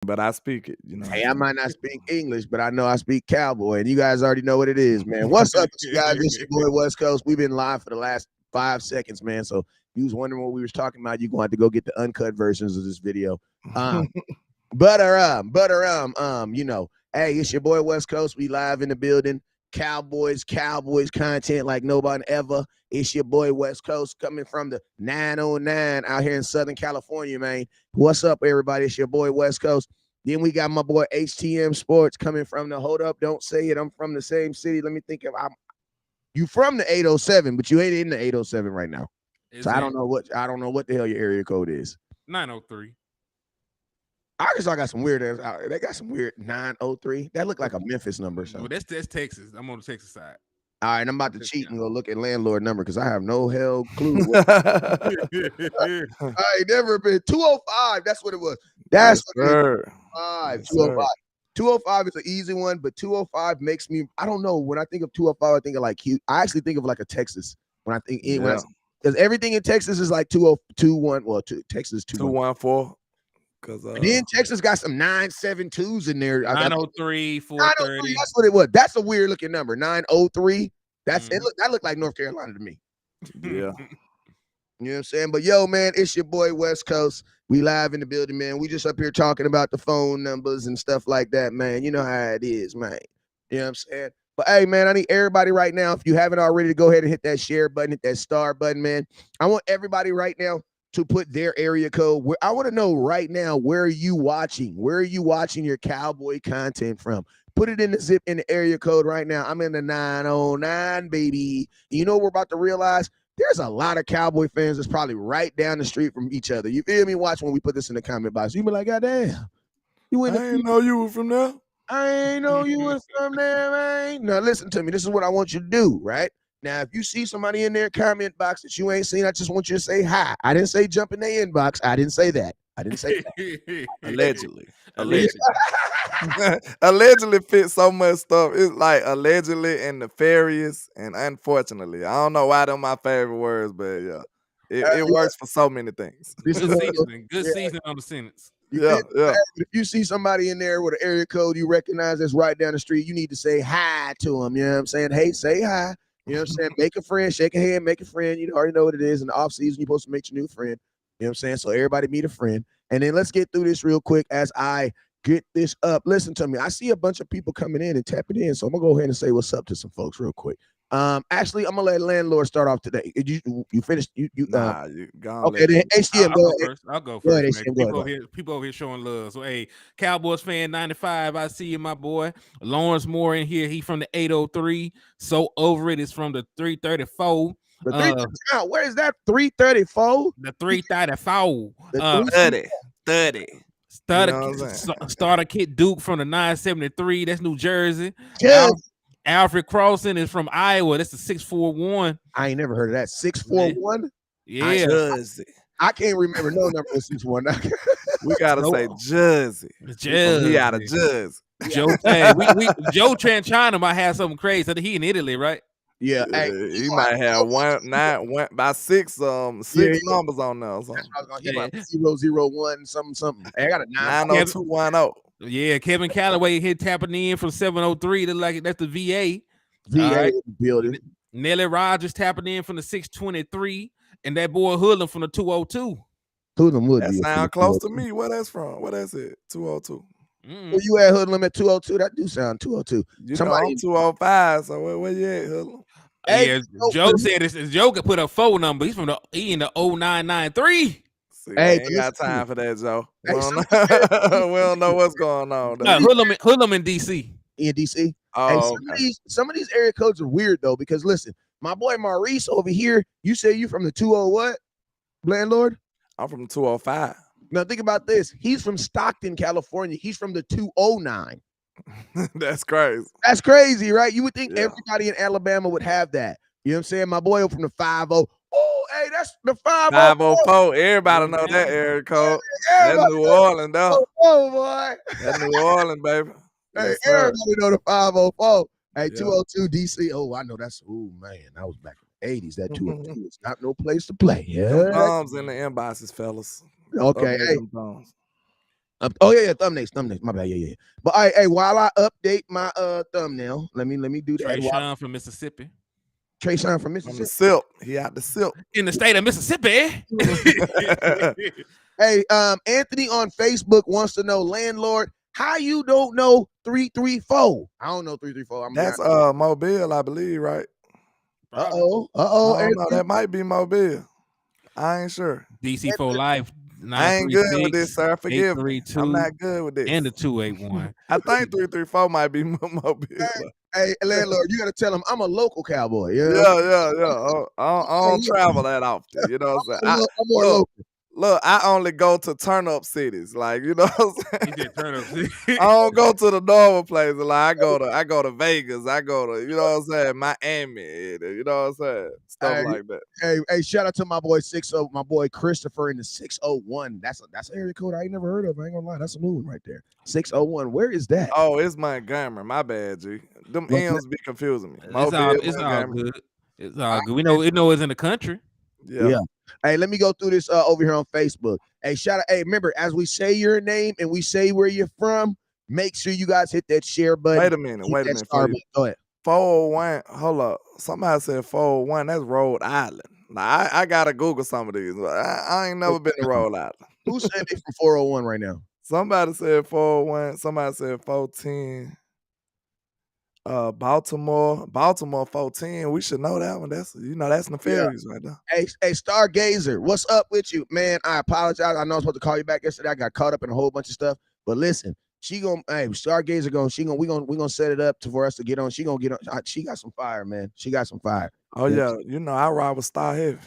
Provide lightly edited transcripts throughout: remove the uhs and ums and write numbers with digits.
but I speak it. You know what I'm Hey, I saying? might not speak English, but I know I speak Cowboy, and you guys already know what it is, man. What's up, you guys? It's your boy West Coast. We've been live for the last 5 seconds, man. So if you was wondering what we was talking about, you're going to have to go get the uncut versions of this video. You know, hey, it's your boy West Coast. We live in the building. Cowboys content like nobody ever. It's your boy West Coast coming from the 909 out here in Southern California, man. What's up, everybody? It's your boy West Coast. Then we got my boy HTM Sports coming from the hold up, don't say it. I'm from the same city. Let me think of you from the 807, but you ain't in the 807 right now. So I don't know what the hell your area code is. 903. I got some weird ass. They got some weird 903. That looked like a Memphis number. So well, that's Texas. I'm on the Texas side. All right, I'm about to cheat and go look at landlord number because I have no hell clue. I ain't never been 205. That's what it was. That's what it is. 205. 205 is an easy one, but 205 makes me. I don't know. When I think of 205, I think of like cute. I actually think of like a Texas. When I think because everything in Texas is like 2021. Well, Texas 214. Because then Texas got some 972s in there. 903, 430. That's what it was. That's a weird looking number. 903. That's it. That looked like North Carolina to me. Yeah. You know what I'm saying? But yo, man, it's your boy West Coast. We live in the building, man. We just up here talking about the phone numbers and stuff like that, man. You know how it is, man. You know what I'm saying? But hey, man, I need everybody right now, if you haven't already, to go ahead and hit that share button, hit that star button, man. I want everybody right now to put their area code. I want to know right now, where are you watching? Where are you watching your Cowboy content from? Put it in the zip in the area code right now. I'm in the 909, baby. You know what we're about to realize? There's a lot of Cowboy fans that's probably right down the street from each other. You feel me? Watch when we put this in the comment box. You be like, God damn. I ain't know you were from there. I ain't know you was from there, man. Now listen to me. This is what I want you to do, right? Now, if you see somebody in their comment box that you ain't seen, I just want you to say hi. I didn't say jump in their inbox. I didn't say that. Allegedly. Allegedly fits so much stuff. It's like allegedly and nefarious and unfortunately. I don't know why they're my favorite words, but yeah. It works for so many things. Good seasoning on the sentence. Yeah. If you see somebody in there with an area code you recognize that's right down the street, you need to say hi to them. You know what I'm saying? Hey, say hi. You know what I'm saying? Make a friend, shake a hand, make a friend. You already know what it is. In the off season, you're supposed to make your new friend. You know what I'm saying? So everybody meet a friend. And then let's get through this real quick as I get this up. Listen to me. I see a bunch of people coming in and tapping in. So I'm gonna go ahead and say what's up to some folks real quick. Actually, I'm gonna let landlord start off today. You finished? You gone. Okay, then HTM, I'll go first. People over here showing love. So hey, Cowboys fan 95. I see you, my boy. Lawrence Moore in here. He from the 803. So over it is from the 334. Where is that? 334? The 334. The 30. Starter Kit Duke from the 973. That's New Jersey. Alfred Crossan is from Iowa. That's the 641. I ain't never heard of that. 641? Yeah. Jersey. I can't remember no number of 641. We gotta say Jersey. He out of Jersey. Joe Tranchina might have something crazy. He in Italy, right? Yeah, he might have by six numbers on there. So. He might 001 something. Hey, I got a 90210. Yeah, Kevin Callaway here tapping in from 703. That's the VA. VA building. Nelly Rogers tapping in from the 623, and that boy Hoodlum from the 202. Hoodlum would that sound close to me. Where that's from? Where that's it? 202. Where you at, Hoodlum, at 202? That do sound 202. I'm 205. So where you at, Hoodlum? Hey, Joe said this. Joe could put a phone number. He's in the 0993. See, hey, ain't got time for that, Joe. We don't know what's going on. No, Hoodlum in DC. In DC. Oh, some of these area codes are weird though, because listen, my boy Maurice over here. You say you from the 20 what, landlord? I'm from 205. Now think about this. He's from Stockton, California. He's from the 209. That's crazy. That's crazy, right? You would think everybody in Alabama would have that. You know what I'm saying? My boy from the 50. Oh, hey, that's the 504. Everybody know that area code. That's New Orleans, though. Oh, boy. That's New Orleans, baby. Hey, everybody know the 504. Hey, 202 DC. Oh, I know that's. Oh, man. That was back in the 80s. That 202 is not no place to play. Yeah. Bombs in the inboxes, fellas. Okay. Hey. Oh yeah, thumbnails. My bad. Yeah. But hey, while I update my thumbnail, let me do that. Trey Sean from Mississippi. Trey Sean from From the Mississippi. SIP. He out the SIP. In the state of Mississippi. Hey, Anthony on Facebook wants to know, landlord, how you don't know 334? I don't know 334. That's Mobile, I believe, right? Uh I don't know. Anthony. That might be Mobile. I ain't sure. DC4 Life. I ain't good with this, sir. Forgive me. I'm not good with this. And the 281. I think 334 might be Mobile. Hey, landlord, you gotta tell him I'm a local cowboy. Yeah. I don't travel that often. You know what I'm saying? I'm more local. Look, I only go to turn-up cities, like, you know what I'm saying? He said turn up. I don't go to the normal places. Like I go to Vegas. I go to, you know what I'm saying, Miami. You know what I'm saying? Stuff like that. Hey, shout out to my boy my boy Christopher in the 601. That's an area code I ain't never heard of. I ain't gonna lie, that's a new one right there. 601. Where is that? Oh, it's Montgomery. My bad, G. Them M's be confusing me. It's all good. It's all good. We know it's in the country. Yeah. Hey, let me go through this over here on Facebook. Hey, shout out. Hey, remember, as we say your name and we say where you're from, make sure you guys hit that share button. Wait a minute. Go ahead. 401. Hold up. Somebody said 401. That's Rhode Island. Now, I gotta Google some of these. I ain't never been to Rhode Island. Who's saying they from 401 right now? Somebody said 401. Somebody said 410. Baltimore 410. We should know that one. That's nefarious right there. Hey, Stargazer, what's up with you, man? I apologize. I know I was supposed to call you back yesterday. I got caught up in a whole bunch of stuff. But listen, Stargazer we gonna set it up for us to get on. She gonna get on. She got some fire, man. She got some fire. Oh yeah, I ride with Star Heavy.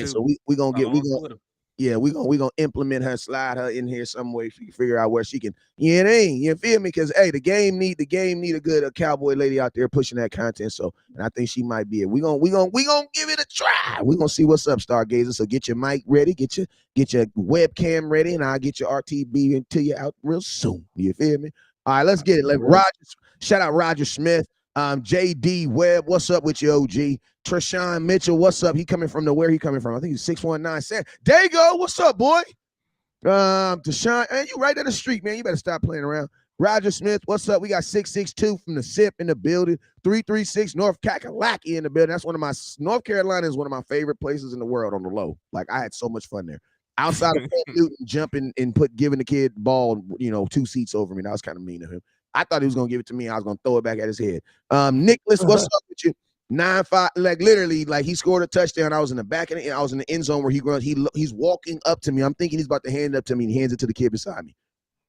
So we gonna implement her, slide her in here some way. She can figure out where she can. You feel me? Because hey, the game need a good cowboy lady out there pushing that content. So, and I think she might be it. We gonna give it a try. We gonna see what's up, Stargazer. So get your mic ready, get your webcam ready, and I'll get your RTB into you out real soon. You feel me? All right, let's get it. Shout out Roger Smith. JD Webb, what's up with you, OG? Treshawn Mitchell, what's up? Where he coming from? I think he's 619. Dago, what's up, boy? Deshaun, and you right down the street, man. You better stop playing around. Roger Smith, what's up? We got 662 from the SIP in the building. 336 North Kakalaki in the building. North Carolina is one of my favorite places in the world on the low. Like, I had so much fun there. Outside of Newton jumping and giving the kid the ball, 2 seats over me. That was kind of mean of him. I thought he was gonna give it to me. I was gonna throw it back at his head. Nicholas, what's up with you? 9-5, like literally, like he scored a touchdown. I was in the end zone where he's walking up to me. I'm thinking he's about to hand it up to me, and he hands it to the kid beside me.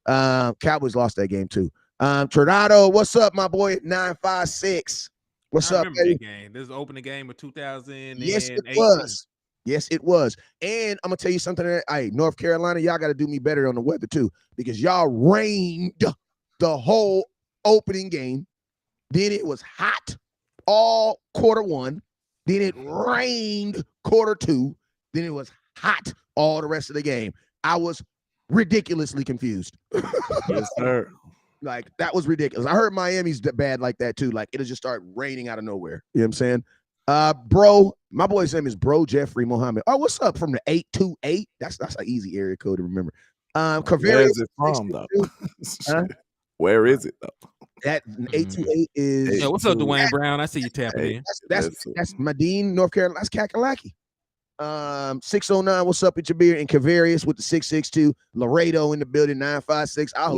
Cowboys lost that game too. Tornado, what's up, my boy? 956. What's up, baby? Game. This is opening game of 2018. Yes, it was. Yes, it was. And I'm gonna tell you something. Hey, North Carolina, y'all got to do me better on the weather too, because y'all rained the whole opening game. Then it was hot all quarter one. Then it rained quarter two. Then it was hot all the rest of the game. I was ridiculously confused. Yes, sir. Like, that was ridiculous. I heard Miami's bad like that too. Like, it'll just start raining out of nowhere. You know what I'm saying? Bro, my boy's name is Bro Jeffrey Mohammed. Oh, what's up from the 828? That's an easy area code to remember. Where is it from, though? Where is it, though? That 828 is. Yeah, what's up, Dwayne Brown? I see you tapping in. That's Medine, North Carolina. That's Kakalaki. 609. What's up with your beer? And Cavarius with the 662. Laredo in the building. 956. I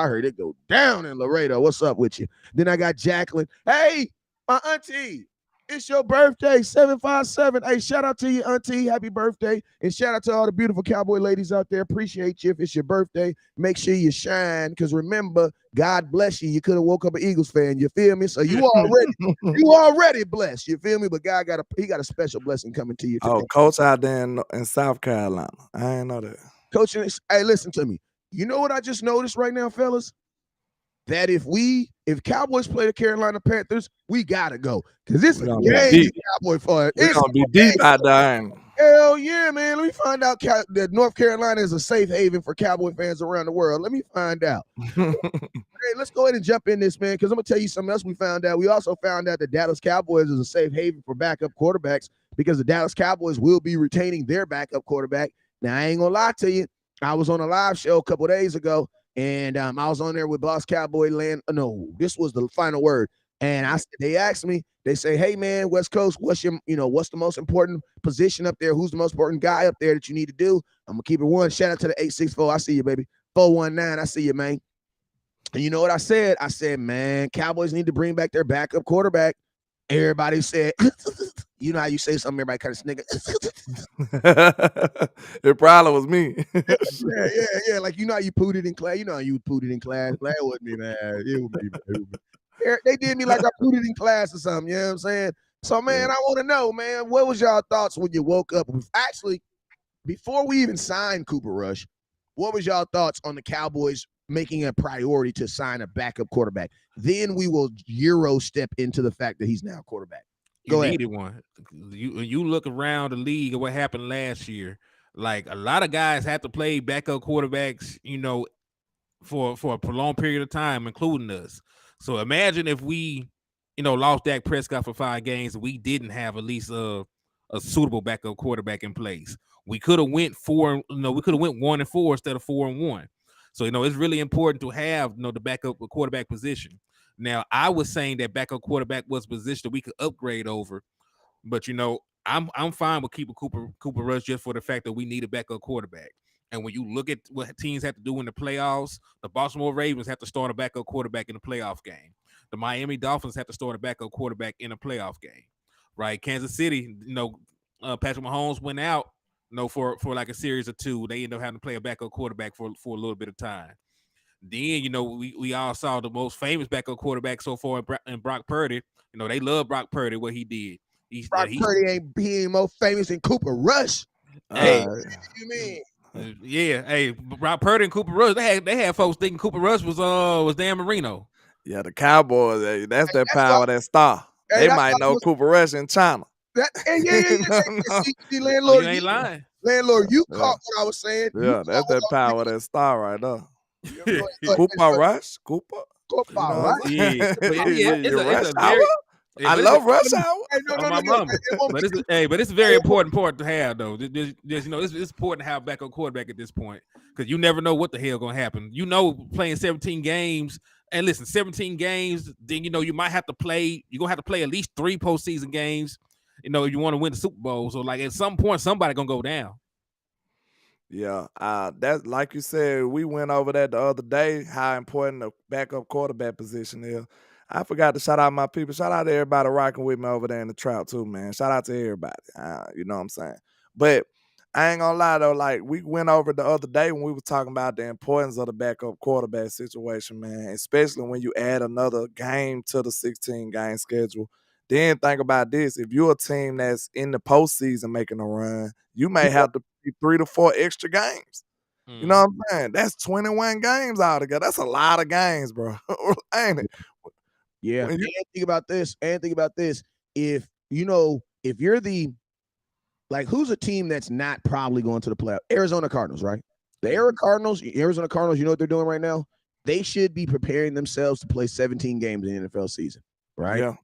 heard it go down in Laredo. What's up with you? Then I got Jacqueline. Hey, my auntie. It's your birthday, 757. Hey, shout out to you, auntie. Happy birthday. And shout out to all the beautiful cowboy ladies out there. Appreciate you. If it's your birthday, make sure you shine. Because remember, God bless you. You could have woke up an Eagles fan. You feel me? So you already blessed. You feel me? But God got a special blessing coming to you today. Oh, coach out there in South Carolina. I didn't know that. Coach, hey, listen to me. You know what I just noticed right now, fellas? That if Cowboys play the Carolina Panthers, we gotta go. Because this is a game Cowboy for. It's gonna be deep out there. Hell yeah, man. Let me find out that North Carolina is a safe haven for Cowboy fans around the world. Let me find out. Hey, let's go ahead and jump in this, man, because I'm gonna tell you something else we found out. We also found out that Dallas Cowboys is a safe haven for backup quarterbacks, because the Dallas Cowboys will be retaining their backup quarterback. Now, I ain't gonna lie to you. I was on a live show a couple days ago, and I was on there with Boss Cowboy Land. No, this was the final word. And they asked me, they say, hey man, West Coast, what's the most important position up there? Who's the most important guy up there that you need to do? I'm gonna keep it one. Shout out to the 864. I see you, baby. 419. I see you, man. And you know what I said? I said, man, Cowboys need to bring back their backup quarterback. Everybody said, you know how you say something, everybody kind of snigger. It probably was me. Yeah. Like, you know how you pooted in class? You know how you pooted in class? That wasn't me, man. It would be. They did me like I pooted in class or something, you know what I'm saying? So, man, I want to know, man, what was y'all thoughts when you woke up? Actually, before we even signed Cooper Rush, what was y'all thoughts on the Cowboys making a priority to sign a backup quarterback? Then we will Euro step into the fact that he's now a quarterback. Go ahead. Needed one. You look around the league and what happened last year. Like, a lot of guys have to play backup quarterbacks, for a prolonged period of time, including us. So imagine if we, lost Dak Prescott for 5 games and we didn't have at least a suitable backup quarterback in place. We could have went 1-4 instead of 4-1. So, it's really important to have, the backup quarterback position. Now, I was saying that backup quarterback was a position that we could upgrade over, but I'm fine with keeping Cooper Rush just for the fact that we need a backup quarterback. And when you look at what teams have to do in the playoffs, the Baltimore Ravens have to start a backup quarterback in the playoff game. The Miami Dolphins have to start a backup quarterback in a playoff game, right? Kansas City, Patrick Mahomes went out, for like a series or 2. They ended up having to play a backup quarterback for a little bit of time. Then, we all saw the most famous backup quarterback so far in Brock Purdy. They love Brock Purdy, what he did. Brock Purdy ain't being more famous than Cooper Rush. Hey, what you mean? Yeah, hey, Brock Purdy and Cooper Rush, they had folks thinking Cooper Rush was Dan Marino. Yeah, the Cowboys, that's that power, that star. They might know Cooper Rush in China. See, landlord, you ain't lying. Landlord, you caught what I was saying. Yeah, that's that power, that star right there. Cooper Rush? Cooper? Rush? Yeah. Rush Hour? I love Rush Hour. No. But it's a very important part to have, though. It's important to have a backup quarterback at this point, because you never know what the hell gonna happen. Playing 17 games, and listen, 17 games, then you might have to play. You're gonna have to play at least 3 postseason games. If you want to win the Super Bowl. So, like, at some point, somebody gonna go down. Yeah, that's like you said. We went over that the other day. How important the backup quarterback position is. I forgot to shout out my people. Shout out to everybody rocking with me over there in the trap too, man. Shout out to everybody. You know what I'm saying? But I ain't gonna lie though, like, we went over the other day when we were talking about the importance of the backup quarterback situation, man. Especially when you add another game to the 16-game schedule. Then think about this: if you're a team that's in the postseason making a run, you may have to play 3 to 4 extra games. You know what I'm saying? That's 21 games altogether. That's a lot of games, bro. Ain't it? Yeah. And think about this. If you're who's a team that's not probably going to the playoff? Arizona Cardinals, right? The Arizona Cardinals, you know what they're doing right now? They should be preparing themselves to play 17 games in the NFL season, right? Yeah.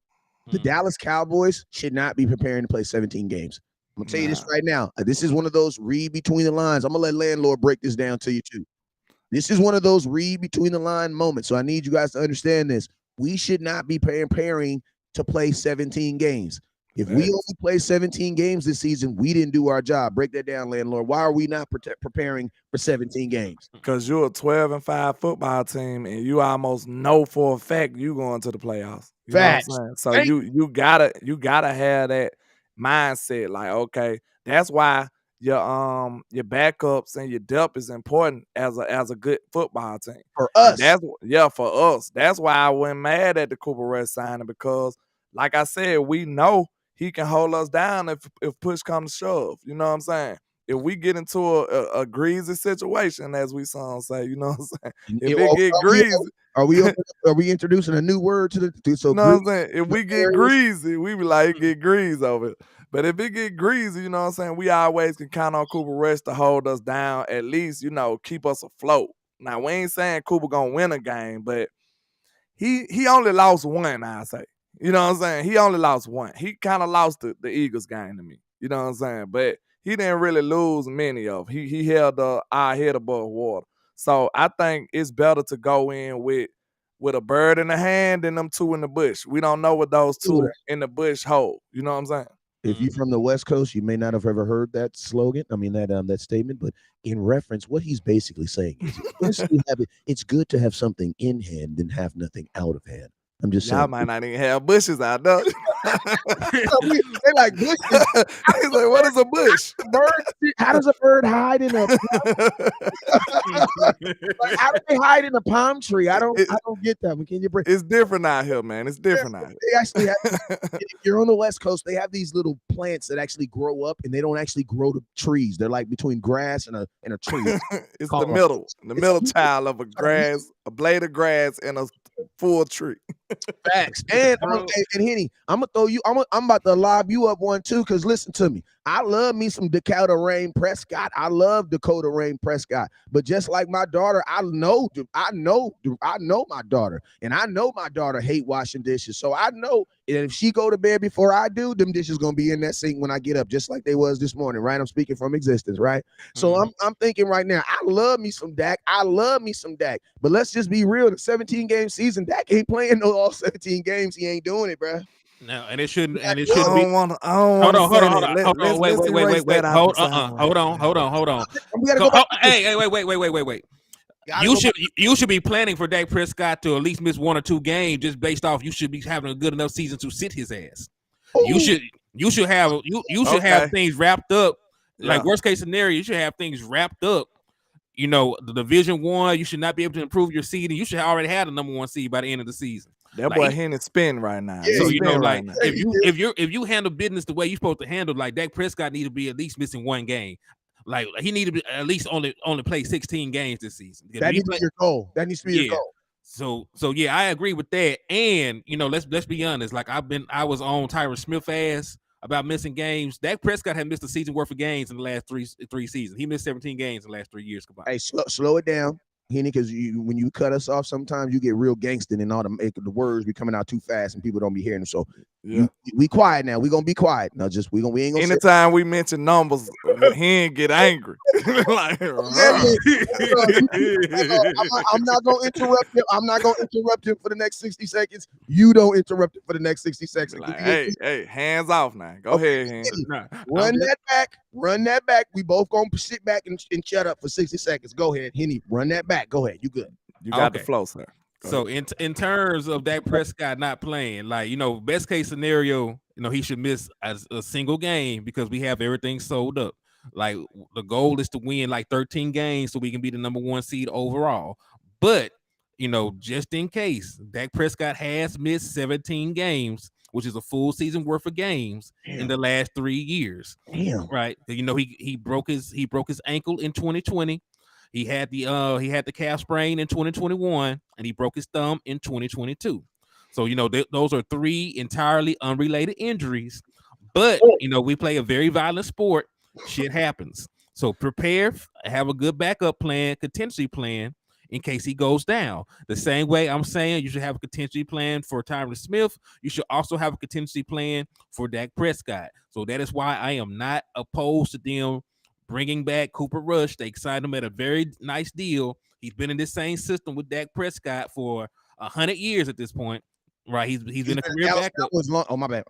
The Dallas Cowboys should not be preparing to play 17 games. I'm going to tell you this right now. This is one of those read between the lines. I'm going to let Landlord break this down to you too. This is one of those read between the line moments. So I need you guys to understand this. We should not be preparing to play 17 games. If we only play 17 games this season, we didn't do our job. Break that down, Landlord. Why are we not preparing for 17 games? Because you're a 12-5 football team, and you almost know for a fact you going to the playoffs. You Facts. know what I'm saying? So you gotta have that mindset. Like, okay, that's why your backups and your depth is important as a good football team. For us. For us. That's why I went mad at the Cooper Rush signing, because, like I said, we know he can hold us down if push comes to shove. You know what I'm saying? If we get into a greasy situation, as we say, you know what I'm saying? If it get greasy. Are we introducing a new word to the so? You know what I'm saying? If we get greasy, we be like, get greasy over it. But if it get greasy, you know what I'm saying, we always can count on Cooper Rush to hold us down, at least, keep us afloat. Now, we ain't saying Cooper gonna win a game, but he only lost one, I say. You know what I'm saying? He only lost one. He kind of lost the Eagles game to me. You know what I'm saying? But he didn't really lose many of them. He held our head above water. So I think it's better to go in with a bird in the hand than them two in the bush. We don't know what those two in the bush hold. You know what I'm saying? If you're from the West Coast, you may not have ever heard that slogan. I mean that statement, but in reference, what he's basically saying is, it's good to have something in hand than have nothing out of hand. I'm just saying. Y'all might not even have bushes out there. They like bushes. He's like, what is a bush? How does a bird hide in a? Like, how do they hide in a palm tree? I don't get that. Can you break? It's different out here, man. It's different out here. They actually have, if you're on the West Coast, they have these little plants that actually grow up, and they don't actually grow to trees. They're like between grass and a tree. It's the middle child of a blade of grass and a full tree. Facts. And Henny, I'm about to lob you up one too, because listen to me. I love me some Dakota Rain Prescott. I love Dakota Rain Prescott. But just like my daughter, I know my daughter, and I know my daughter hate washing dishes. So I know that if she go to bed before I do, them dishes gonna be in that sink when I get up, just like they was this morning, right? I'm speaking from existence, right? So I'm thinking right now, I love me some Dak. But let's just be real. The 17-game season, Dak ain't playing all 17 games. He ain't doing it, bro. No, and it shouldn't. And it I shouldn't be. don't want to. Hold on. Wait. Hold on. We gotta go back. Hey, wait. You should be planning for Dak Prescott to at least miss 1 or 2 games, just based off you should be having a good enough season to sit his ass. You should have things wrapped up. Like worst case scenario, you should have things wrapped up. You know, the Division 1, you should not be able to improve your seed, and you should already have the number 1 seed by the end of the season. That boy Henny spin right now. Yeah, so you know, like if you handle business the way you're supposed to handle, like Dak Prescott need to be at least missing 1 game. Like he need to be at least only play 16 games this season. That needs to be your goal. Your goal. So yeah, I agree with that. And you know, let's be honest. Like I was on Tyron Smith ass about missing games. Dak Prescott had missed a season worth of games in the last three seasons. He missed 17 games in the last 3 years combined. Hey, slow it down, Henny, because when you cut us off, sometimes you get real gangsting and all the words be coming out too fast and people don't be hearing them. So we quiet now. We gonna be quiet now. We ain't gonna. Anytime we mention numbers, he ain't get angry. Like, I'm not gonna interrupt him. I'm not gonna interrupt him for the next 60 seconds. You don't interrupt him for the next 60 seconds. Like, hey, hands off now. Go ahead, Henny. Run that back. We both gonna sit back and shut up for 60 seconds. Go ahead, Henny. Run that back. Go ahead. You good? You got the flow, sir. So in terms of Dak Prescott not playing, like, you know, best case scenario, you know, he should miss a single game because we have everything sold up. Like the goal is to win like 13 games so we can be the number 1 seed overall. But, you know, just in case, Dak Prescott has missed 17 games, which is a full season worth of games in the last 3 years. Damn. Right. You know, he broke his ankle in 2020. He had the calf sprain in 2021, and he broke his thumb in 2022. So, you know, those are 3 entirely unrelated injuries. But, you know, we play a very violent sport. Shit happens. So prepare, have a good backup plan, contingency plan in case he goes down. The same way I'm saying you should have a contingency plan for Tyron Smith. You should also have a contingency plan for Dak Prescott. So that is why I am not opposed to them bringing back Cooper Rush. They signed him at a very nice deal. He's been in this same system with Dak Prescott for 100 years at this point, right? He's been a career backup. Oh, my bad.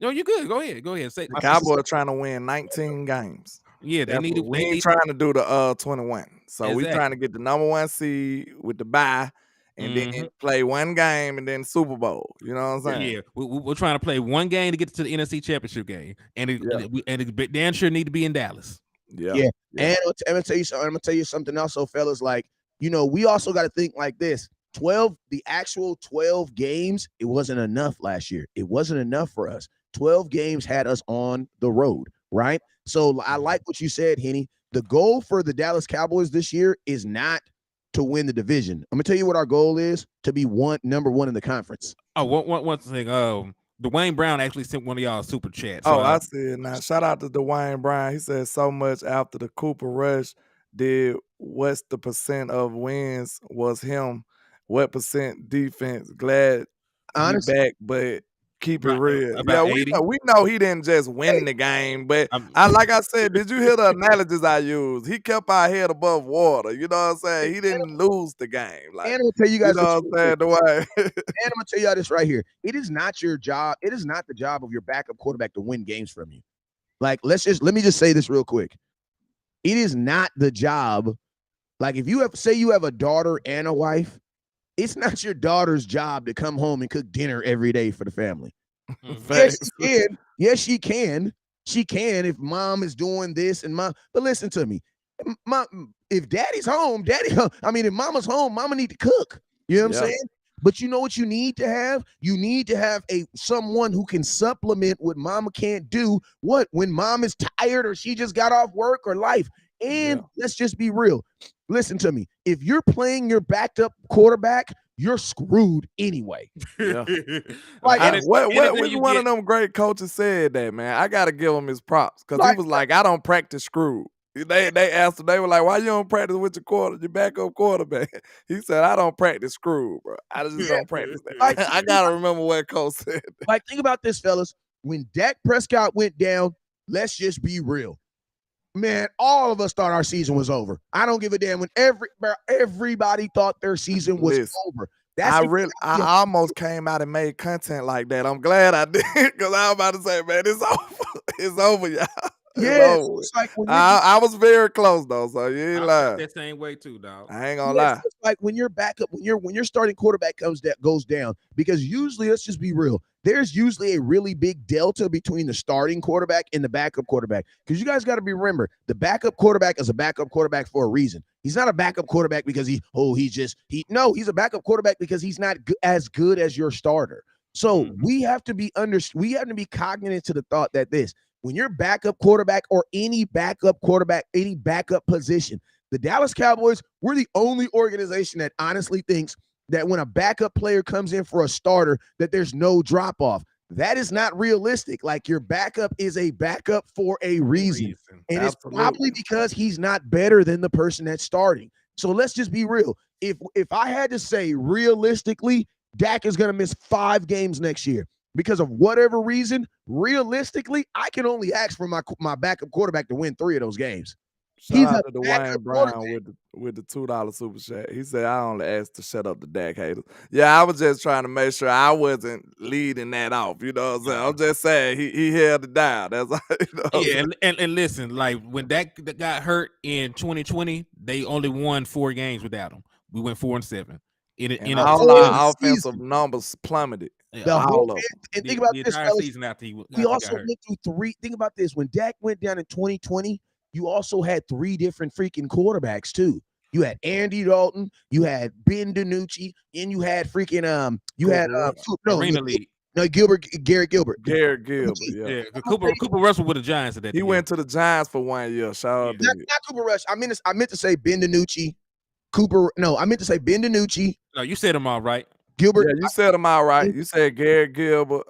No, you're good. Go ahead. Say the Cowboys are trying to win 19 games. Yeah, we ain't trying to do the 21. So we trying to get the number 1 seed with the bye. And then play 1 game and then Super Bowl. You know what I'm saying? Yeah, we're trying to play 1 game to get to the NFC Championship game, and it damn sure need to be in Dallas. Yeah. And I'm gonna tell you something else, so fellas. Like, you know, we also got to think like this: the actual 12 games, it wasn't enough last year. It wasn't enough for us. 12 games had us on the road, right? So I like what you said, Henny. The goal for the Dallas Cowboys this year is not to win the division. I'm gonna tell you what our goal is: to be number 1 in the conference. Oh, one thing. Dwayne Brown actually sent one of y'all super chats. So I see it now. Shout out to Dwayne Brown. He said so much after the Cooper Rush did. What's the percent of wins was him? What percent defense? Glad he's back, but Keep it real. About Yeah, 80. we know he didn't just win the game, but like I said, did you hear the analogies I used? He kept our head above water. You know what I'm saying? He didn't lose the game. Like, and I'm gonna tell you you guys know what I'm saying? The way. and I'm gonna tell y'all this right here. It is not your job. It is not the job of your backup quarterback to win games from you. Like, let me just say this real quick. It is not the job. Like, if you have a daughter and a wife, it's not your daughter's job to come home and cook dinner every day for the family. Yes, she can. Yes, she can. She can if mom is doing this and mom. But listen to me. If daddy's home, if mama's home, mama need to cook. You know what I'm saying? But you know what you need to have? You need to have someone who can supplement what mama can't do. What when mom is tired or she just got off work or life. And let's just be real. Listen to me. If you're playing your backed up quarterback, you're screwed anyway. Yeah. Which one of them great coaches said that, man? I gotta give him his props because he was like, I don't practice screwed. They asked him, they were like, why you don't practice with your backup quarterback? He said, I don't practice screwed, bro. I just don't practice that. I gotta remember what coach said. Like, think about this, fellas. When Dak Prescott went down, let's just be real. Man, all of us thought our season was over. I don't give a damn when everybody thought their season was over. I almost came out and made content like that. I'm glad I did because I was about to say, man, it's over. It's over, y'all. Yeah, it's like I was very close though, so you ain't lying. That same way too, dog. I ain't gonna lie. It's like when your backup, when your starting quarterback goes down, because usually, let's just be real, there's usually a really big delta between the starting quarterback and the backup quarterback. Because you guys got to remember, the backup quarterback is a backup quarterback for a reason. He's not a backup quarterback because he's a backup quarterback because he's not as good as your starter. So we have to be cognizant to the thought that when your backup quarterback or any backup quarterback, any backup position, the Dallas Cowboys, we're the only organization that honestly thinks that when a backup player comes in for a starter, that there's no drop off. That is not realistic. Like, your backup is a backup for a reason. And it's probably because he's not better than the person that's starting. So let's just be real. If I had to say realistically, Dak is going to miss 5 games next year. Because of whatever reason, realistically, I can only ask for my backup quarterback to win 3 of those games. Shout out to Dwayne Brown with the $2 super chat. He said, I only asked to shut up the Dak haters. Yeah, I was just trying to make sure I wasn't leading that off. You know what I'm saying? I'm just saying he held it down. That's all, and listen, like when Dak got hurt in 2020, they only won 4 games without him. We went 4-7. And all our offensive numbers plummeted. All of them. And think about this, fellas. Season after we also went through 3. Think about this. When Dak went down in 2020, you also had 3 different freaking quarterbacks too. You had Andy Dalton, you had Ben DiNucci, and you had freaking Garrett Gilbert. Yeah. Cooper Rush was with the Giants at that. He went to the Giants for 1 year. Shout out to not Cooper Rush. I meant to say Ben DiNucci. I meant to say Ben DiNucci. No, you said them all right. Gilbert. Yeah, you said them all right. You said Garrett Gilbert,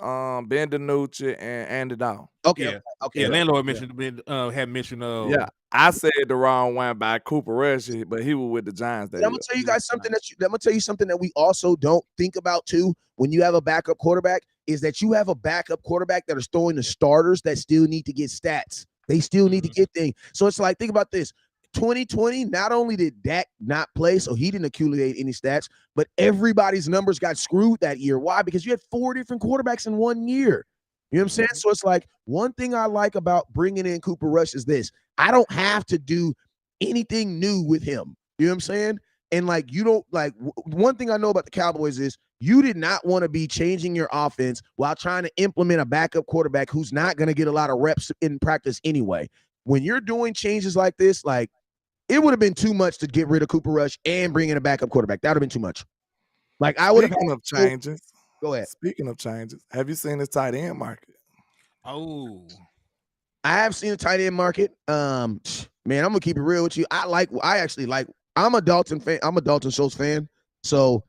Ben DiNucci, and Andy Dalton. Okay. Yeah, Landlord had mentioned. Yeah, I said the wrong one by Cooper Rush, but he was with the Giants. I'm gonna tell you guys something that we also don't think about too. When you have a backup quarterback, is that you have a backup quarterback that is throwing the starters that still need to get stats. They still need to get things. So it's like, think about this. 2020, not only did Dak not play, so he didn't accumulate any stats, but everybody's numbers got screwed that year. Why? Because you had 4 different quarterbacks in 1 year. You know what I'm saying? So it's like, one thing I like about bringing in Cooper Rush is this. I don't have to do anything new with him. You know what I'm saying? And like, you don't like, one thing I know about the Cowboys is you did not want to be changing your offense while trying to implement a backup quarterback who's not going to get a lot of reps in practice anyway. When you're doing changes like this, like, it would have been too much to get rid of Cooper Rush and bring in a backup quarterback. That would have been too much. Like, I would have. Speaking of changes, go ahead. Speaking of changes, have you seen the tight end market? Oh, I have seen the tight end market. Man, I'm gonna keep it real with you. I'm a Dalton fan. I'm a Dalton Schultz fan. So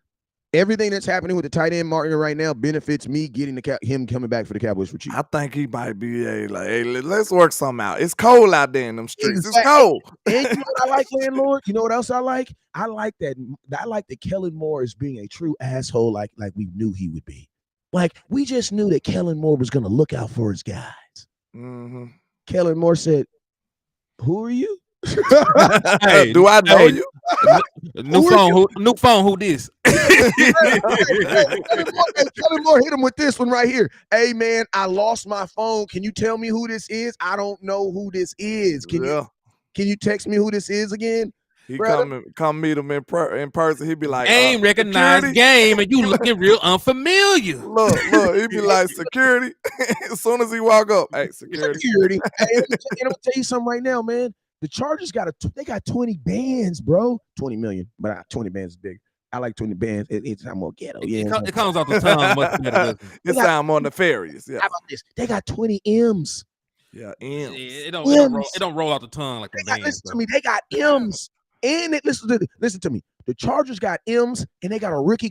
everything that's happening with the tight end market right now benefits me getting him coming back for the Cowboys for cheap. I think he might be hey, let's work something out. It's cold out there in them streets. It's cold. And you know what I like, landlord? You know what else I like? I like that Kellen Moore is being a true asshole like we knew he would be. Like, we just knew that Kellen Moore was going to look out for his guys. Mm-hmm. Kellen Moore said, "Who are you?" Hey, do I know you? New phone. Who this? Kellen Moore hit him with this one right here. Hey man, I lost my phone. Can you tell me who this is? I don't know who this is. Can you text me who this is again? He come meet him in person. He'd be like, "Game recognized game, and you looking real unfamiliar." Look, he'd be like, "Security." As soon as he walk up, hey, security. Hey, I'm gonna tell you something right now, man. The Chargers got 20 bands, bro. 20 million, but 20 bands is big. I like 20 bands. It's more ghetto. It comes off the tongue much better. It sounds more nefarious. Yeah. How about this? They got 20 M's. Yeah, M's. It don't roll out the tongue like the bands. Listen to me. They got M's. And listen to me. The Chargers got M's, and they got a rookie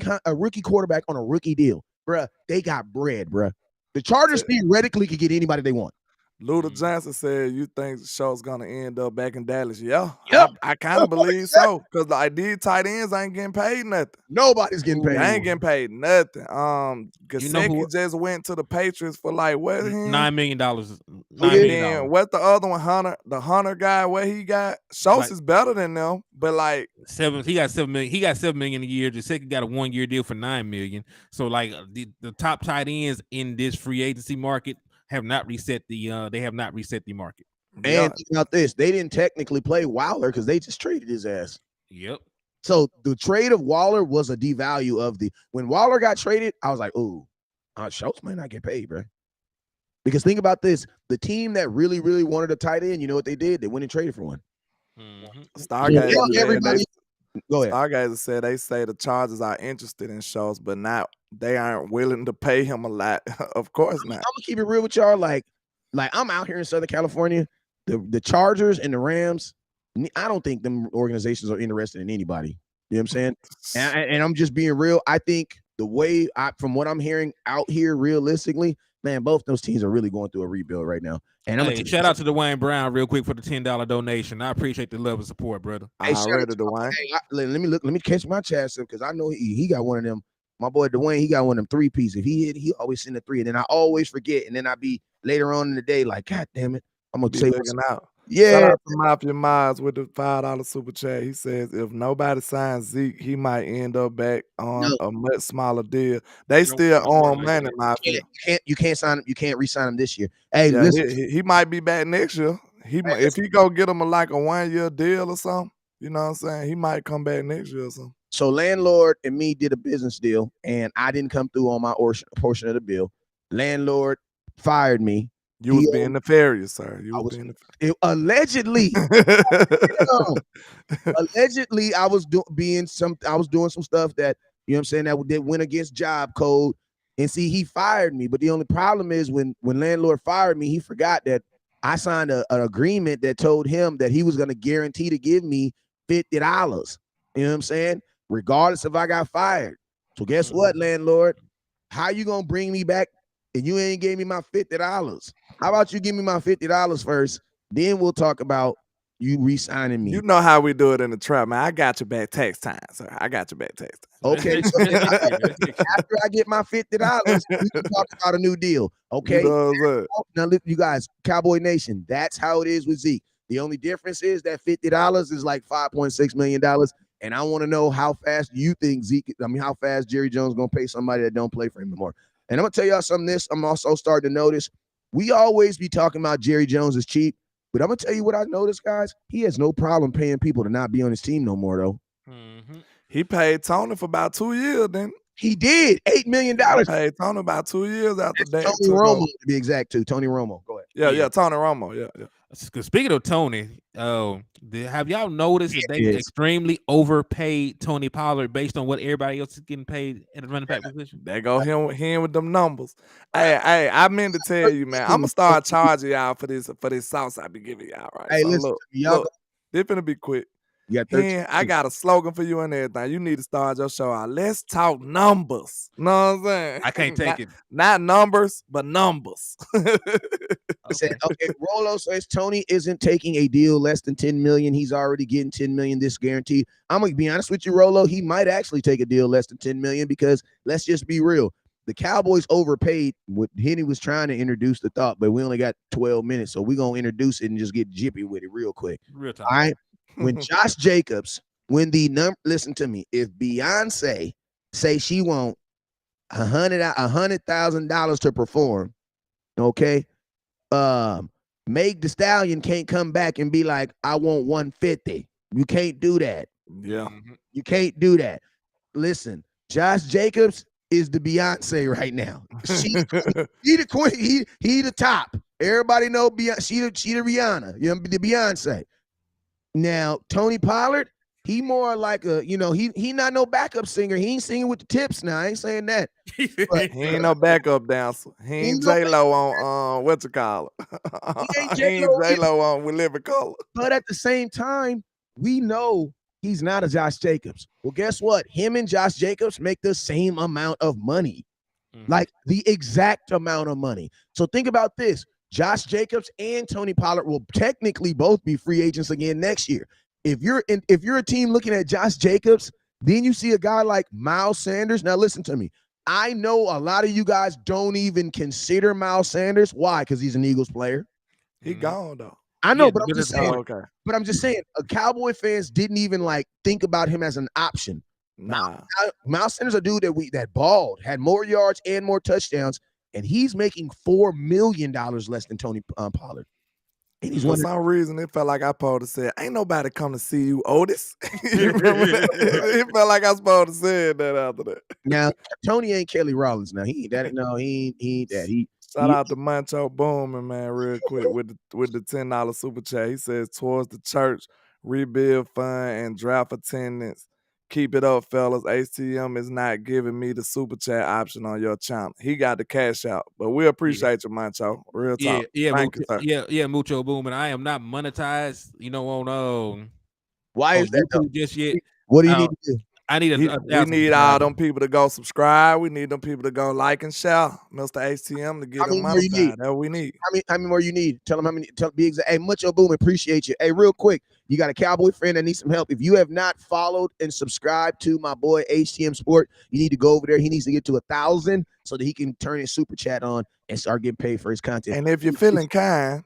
quarterback on a rookie deal, bruh. They got bread, bruh. The Chargers theoretically could get anybody they want. Luda Johnson said, "You think the show's gonna end up back in Dallas?" Yeah, yep. I kind of believe so, because like these tight ends ain't getting paid nothing. Nobody's getting paid. I ain't getting paid nothing. Gesicki just went to the Patriots for like what? $9 million. What the other one? The Hunter guy, what he got? Schultz is better than them, but like he got $7 million. He got $7 million a year. Gesicki got a 1-year deal for $9 million. So like the top tight ends in this free agency market have not reset the market. And think about this, they didn't technically play Waller because they just traded his ass. Yep. So the trade of Waller was a devalue of when Waller got traded, I was like, ooh, Schultz might not get paid, bro. Because think about this, the team that really, really wanted a tight end, you know what they did? They went and traded for one. Stargazer said they say the Chargers are interested in Schultz, but they aren't willing to pay him a lot. Of course not. I'm gonna keep it real with y'all. Like I'm out here in Southern California. The Chargers and the Rams, I don't think them organizations are interested in anybody. You know what I'm saying? And I'm just being real. I think the way from what I'm hearing out here, realistically, man, both those teams are really going through a rebuild right now. And shout out to Dwayne Brown real quick for the $10 donation. I appreciate the love and support, brother. Hey, Dwayne. Let me catch my chance because I know he got one of them. My boy Dwayne, he got one of them 3-piece. If he hit, he always send a 3, and then I always forget, and then I be later on in the day like, God damn it, I'm gonna say what's out. Yeah. Shout out to Mafia Miles with the $5 super chat. He says if nobody signs Zeke, he might end up back on a much smaller deal. They still own money, Mafia. You can't sign him. You can't re-sign him this year. Hey, listen, he might be back next year. If he go get him a 1-year deal or something, you know what I'm saying? He might come back next year or something. So landlord and me did a business deal, and I didn't come through on my portion of the bill. Landlord fired me. You was being nefarious, sir. Allegedly. Allegedly, I was doing some stuff that, you know what I'm saying, that went against job code. And see, he fired me. But the only problem is when landlord fired me, he forgot that I signed an agreement that told him that he was going to guarantee to give me $50. You know what I'm saying? Regardless if I got fired. So guess what, landlord? How you going to bring me back and you ain't gave me my $50? How about you give me my $50 first? Then we'll talk about you re-signing me. You know how we do it in the trap, man. I got your back tax time, sir. I got your back tax time. Okay. So after I get my $50, we can talk about a new deal. Okay. Now, you guys, Cowboy Nation, that's how it is with Zeke. The only difference is that $50 is like $5.6 million. And I want to know how fast you think how fast Jerry Jones gonna pay somebody that don't play for him anymore. And I'm gonna tell y'all something. I'm also starting to notice we always be talking about Jerry Jones is cheap, but I'm gonna tell you what I noticed, guys. He has no problem paying people to not be on his team no more, though. Mm-hmm. He paid Tony for about 2 years, then. He did $8 million. He paid Tony about 2 years after that. Tony Romo, to be exact, too. Tony Romo. Go ahead. Yeah, Tony Romo. Yeah. Speaking of Tony, have y'all noticed that they extremely overpaid Tony Pollard based on what everybody else is getting paid at the running back position? They go him with them numbers. Hey, I meant to tell you, man. I'm gonna start charging y'all for this sauce I be giving y'all. Right? Hey, so listen, look, this finna be quick. I got a slogan for you and everything. You need to start your show out. Let's talk numbers. Know what I'm saying? I can't take it. Not numbers, but numbers. Okay, Rolo says Tony isn't taking a deal less than $10 million. He's already getting $10 million this guaranteed. I'm gonna be honest with you, Rolo. He might actually take a deal less than $10 million because let's just be real. the Cowboys overpaid. What Henny was trying to introduce the thought, but we only got 12 minutes, so we're gonna introduce it and just get jippy with it real quick. Real time. All right. When Josh Jacobs, listen to me, if Beyonce say she want $100,000 to perform, okay, Meg Thee Stallion can't come back and be like, I want 150. You can't do that. Yeah. You can't do that. Listen, Josh Jacobs is the Beyonce right now. He the queen. He the top. Everybody know Beyonce. She the Rihanna. You know, the Beyonce. Now Tony Pollard, he more like a, he not no backup singer. He ain't singing with the tips now. I ain't saying that. But he ain't no backup dancer. He ain't J-Lo on what's it called? He ain't J-Lo on We Live in Color. But at the same time, we know he's not a Josh Jacobs. Well, guess what? Him and Josh Jacobs make the same amount of money. Like the exact amount of money. So think about this. Josh Jacobs and Tony Pollard will technically both be free agents again next year. If you're a team looking at Josh Jacobs, then you see a guy like Miles Sanders. Now listen to me. I know a lot of you guys don't even consider Miles Sanders. Why? Because he's an Eagles player. He gone though. I know, but I'm just saying. Okay. But I'm just saying, Cowboy fans didn't even like think about him as an option. Nah. Miles Sanders, a dude that balled, had more yards and more touchdowns, and he's making $4 million less than Tony Pollard. And he's For some reason, it felt like I supposed to say, "Ain't nobody come to see you, Otis." You remember that? It felt like I was supposed to say that after that. Now, Tony ain't Kelly Rollins. Now he ain't that. No, he ain't that. Shout out to Mancho Booman, man, real quick with the $10 super chat. He says, towards the church, rebuild fund, and draft attendance. Keep it up, fellas. HTM is not giving me the super chat option on your channel. He got the cash out, but we appreciate you, Mancho. Real talk. Thank you, sir. Mucho Booman. I am not monetized, on why is that just yet. What do you need to do? I need we need all them people to go subscribe. We need them people to go like and share Mr. HTM to get them money. That's what we need. How many more you need? Tell them how many. Be exact. Hey, Mucho Boom, appreciate you. Hey, real quick, you got a Cowboy friend that needs some help. If you have not followed and subscribed to my boy HTM Sport, you need to go over there. He needs to get to 1,000 so that he can turn his super chat on and start getting paid for his content. And if you're feeling kind,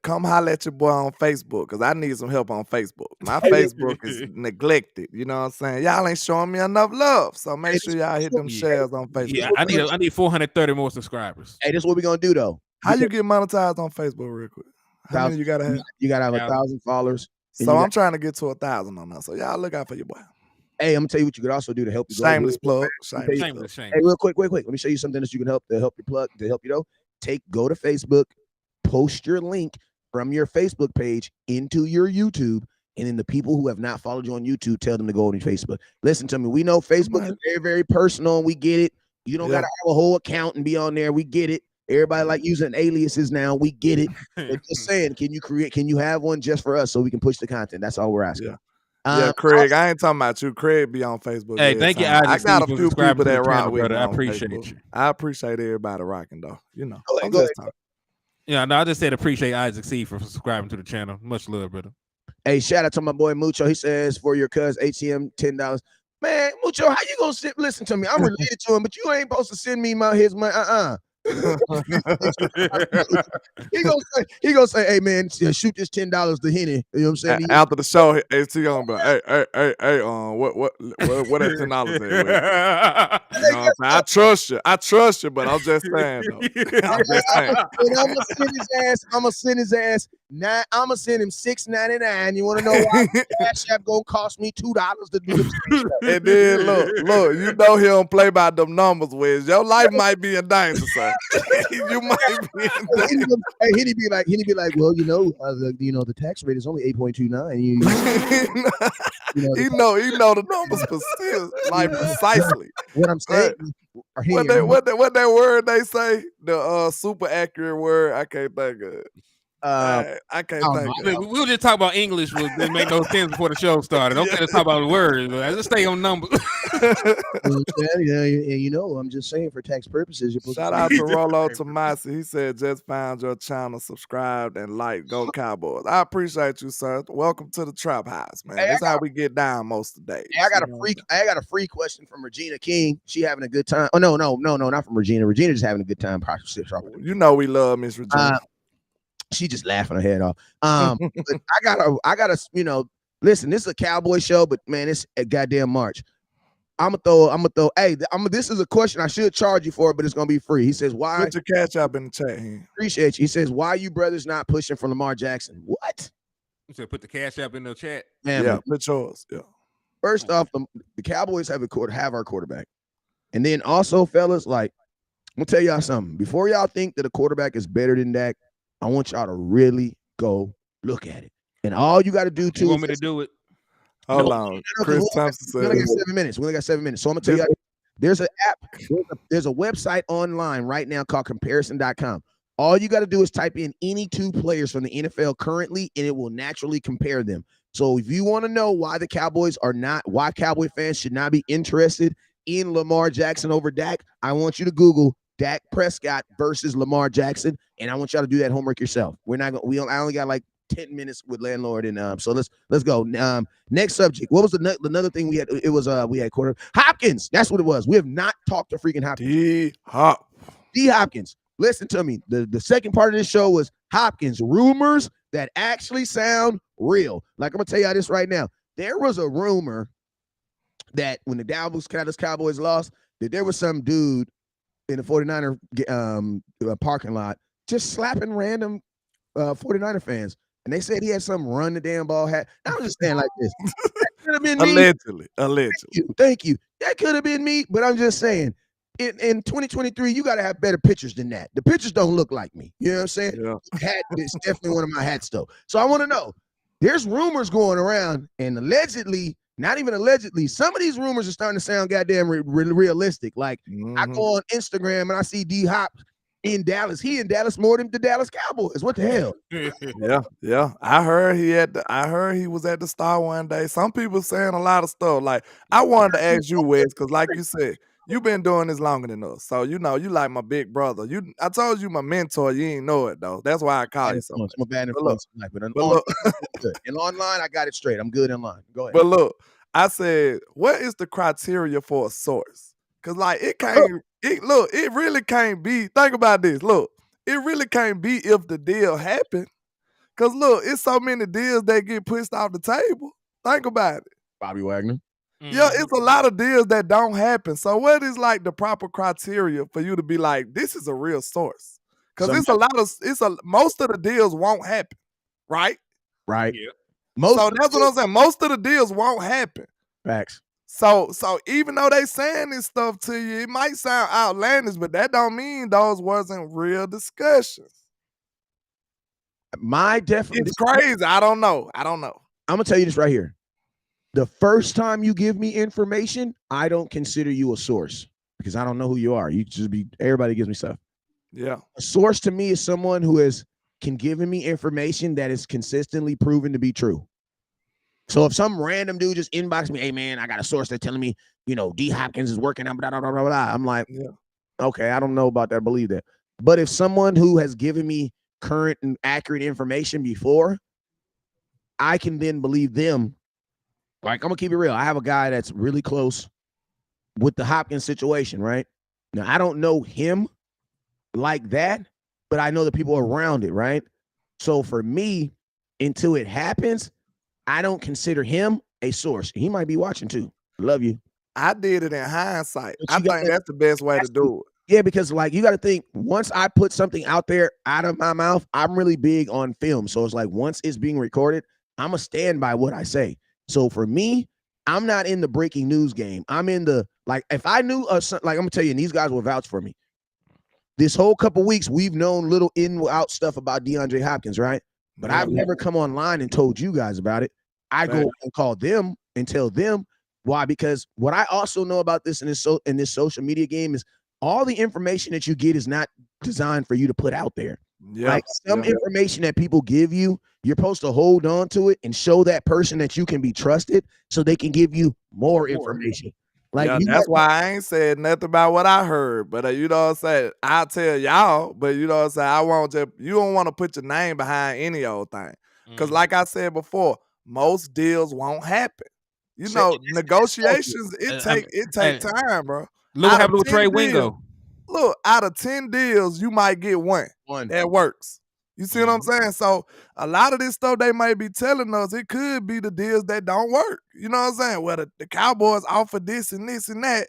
come holler at your boy on Facebook, because I need some help on Facebook. My Facebook is neglected. You know what I'm saying? Y'all ain't showing me enough love. So make sure y'all hit them shares on Facebook. Yeah, I need 430 more subscribers. Hey, this is what we're gonna do though. How you get monetized on Facebook real quick? How many you gotta have? You gotta have 1,000 followers. So I'm trying to get to 1,000 on that. So y'all look out for your boy. Hey, I'm gonna tell you what you could also do to help you. Shameless plug. Shameless. Hey, real quick. Let me show you something that you can help your plug to help you though. Go to Facebook, post your link from your Facebook page into your YouTube, and then the people who have not followed you on YouTube, tell them to go on your Facebook. Listen to me. We know Facebook is very, very personal, and we get it. You don't gotta have a whole account and be on there. We get it. Everybody like using aliases now. We get it. But just saying, can you have one just for us so we can push the content? That's all we're asking. Yeah, Craig, I ain't talking about you. Craig be on Facebook. Hey, thank you. I got a few people that rock with me. I appreciate you. I appreciate everybody rocking though. I'm go just ahead. talking. Yeah, no, I just said appreciate Isaac C for subscribing to the channel. Much love, brother. Hey, shout out to my boy Mucho. He says for your cuz HTM $10. Man, Mucho, how you gonna listen to me? I'm related to him, but you ain't supposed to send me his money. he gonna say, hey man, shoot this $10 to Henny. You know what I'm saying? After the show, HTM, but hey, what that $10 at? You know what I'm saying? I trust you, but I'm just saying though. I'm gonna send his ass. Now I'm gonna send him $6.99. You want to know why? CashApp gonna cost me $2 to do the And then look, you know he don't play by them numbers, Wiz. Your life might be in danger, sir. You might be in danger. Hey, he'd be like, well, the tax rate is only 8.29. He know the numbers, but still, like precisely. What I'm saying. What that word they say? The super accurate word. I can't think of it. I can't think of it. We were just talking about English. Didn't make no sense before the show started. Don't get to talk about words. Let's stay on numbers. I'm just saying for tax purposes. Shout out to Rollo Tomasi. He said, just found your channel, subscribed, and like. Go Cowboys. I appreciate you, sir. Welcome to the Trap House, man. That's how we get down most of the days. Hey, I got a free question from Regina King. She having a good time. Oh, no, not from Regina. Regina just having a good time. You know we love Miss Regina. She just laughing her head off. But I gotta, listen, this is a Cowboy show, but man, it's a goddamn March. I'm gonna throw. Hey, this is a question I should charge you for, but it's gonna be free. He says, "Why?" Put your cash up in the chat here. Appreciate you. He says, "Why you brothers not pushing for Lamar Jackson?" What? You said put the cash up in the chat. Man, put yours. Yeah. First off, the Cowboys have our quarterback, and then also, fellas, like I'm gonna tell y'all something. Before y'all think that a quarterback is better than Dak, I want y'all to really go look at it. And all you got to do too. You want me to do it? Hold on. Chris Thompson said. We only got 7 minutes. We only got 7 minutes. So I'm gonna tell you, there's an app, there's a website online right now called comparison.com. All you got to do is type in any two players from the NFL currently, and it will naturally compare them. So if you want to know why why Cowboy fans should not be interested in Lamar Jackson over Dak, I want you to Google Dak Prescott versus Lamar Jackson, and I want y'all to do that homework yourself. I only got like 10 minutes with landlord, and so let's go. Next subject. What was another thing we had? It was we had quarter Hopkins. That's what it was. We have not talked to freaking Hopkins. D Hopkins. Listen to me. The second part of this show was Hopkins rumors that actually sound real. Like I'm gonna tell y'all this right now. There was a rumor that when the Dallas Cowboys lost, that there was some dude in the 49er parking lot just slapping random 49er fans. And they said he had some run the damn ball hat. I was just saying like this. That could have been me. Allegedly. Thank you. That could have been me, but I'm just saying. In 2023, you got to have better pictures than that. The pictures don't look like me. You know what I'm saying? Yeah. Hat is definitely one of my hats, though. So I want to know. There's rumors going around, and allegedly, not even allegedly, some of these rumors are starting to sound goddamn realistic. Like I go on Instagram and I see D Hop in Dallas. He in Dallas more than the Dallas Cowboys. What the hell? Yeah. I heard he was at the Star one day. Some people saying a lot of stuff. Like I wanted to ask you, Wes, because like you said, you've been doing this longer than us. So you like my big brother. I told you my mentor, you ain't know it though. That's why I call you something. I'm a bad influence. But online, I got it straight. I'm good in line. Go ahead. But look, I said, what is the criteria for a source? Because like it really can't be. Think about this. Look, it really can't be if the deal happened. Because look, it's so many deals that get pushed off the table. Think about it. Bobby Wagner. Yeah, it's a lot of deals that don't happen. So what is like the proper criteria for you to be like, this is a real source? Because most of the deals won't happen, right? Right. Yeah. So that's what I'm saying. Most of the deals won't happen. Facts. So even though they saying this stuff to you, it might sound outlandish, but that don't mean those wasn't real discussions. It's crazy. I don't know. I'm gonna tell you this right here. The first time you give me information, I don't consider you a source because I don't know who you are. You just everybody gives me stuff. Yeah. A source to me is someone who can give me information that is consistently proven to be true. So if some random dude just inbox me, hey man, I got a source that's telling me, D Hopkins is working on blah, blah, blah, blah, blah. I'm like, okay, I don't know about that. Believe that. But if someone who has given me current and accurate information before, I can then believe them. Like, I'm going to keep it real. I have a guy that's really close with the Hopkins situation, right? Now, I don't know him like that, but I know the people around it, right? So for me, until it happens, I don't consider him a source. He might be watching too. Love you. I did it in hindsight. I think that's the best way to do it. Yeah, because like you got to think, once I put something out there out of my mouth, I'm really big on film. So it's like once it's being recorded, I'm going to stand by what I say. So for me, I'm not in the breaking news game. I'm in the, like, if I knew, like I'm going to tell you, and these guys will vouch for me. This whole couple weeks, we've known little in-out stuff about DeAndre Hopkins, right? But I've never come online and told you guys about it. I go and call them and tell them. Why? Because what I also know about this in this social media game is all the information that you get is not designed for you to put out there. Yeah. Like some information that people give you, you're supposed to hold on to it and show that person that you can be trusted so they can give you more information. Like That's why I ain't said nothing about what I heard. But you know what I'm saying? I'll tell y'all, but you know what I'm saying? I won't just you don't want to put your name behind any old thing. Because like I said before, most deals won't happen. You know, negotiations, it take time, bro. Look what happened with Trey Wingo. Look, out of 10 deals, you might get one that works. You see what I'm saying? So a lot of this stuff they might be telling us, it could be the deals that don't work. You know what I'm saying? Well, the Cowboys offer this and this and that.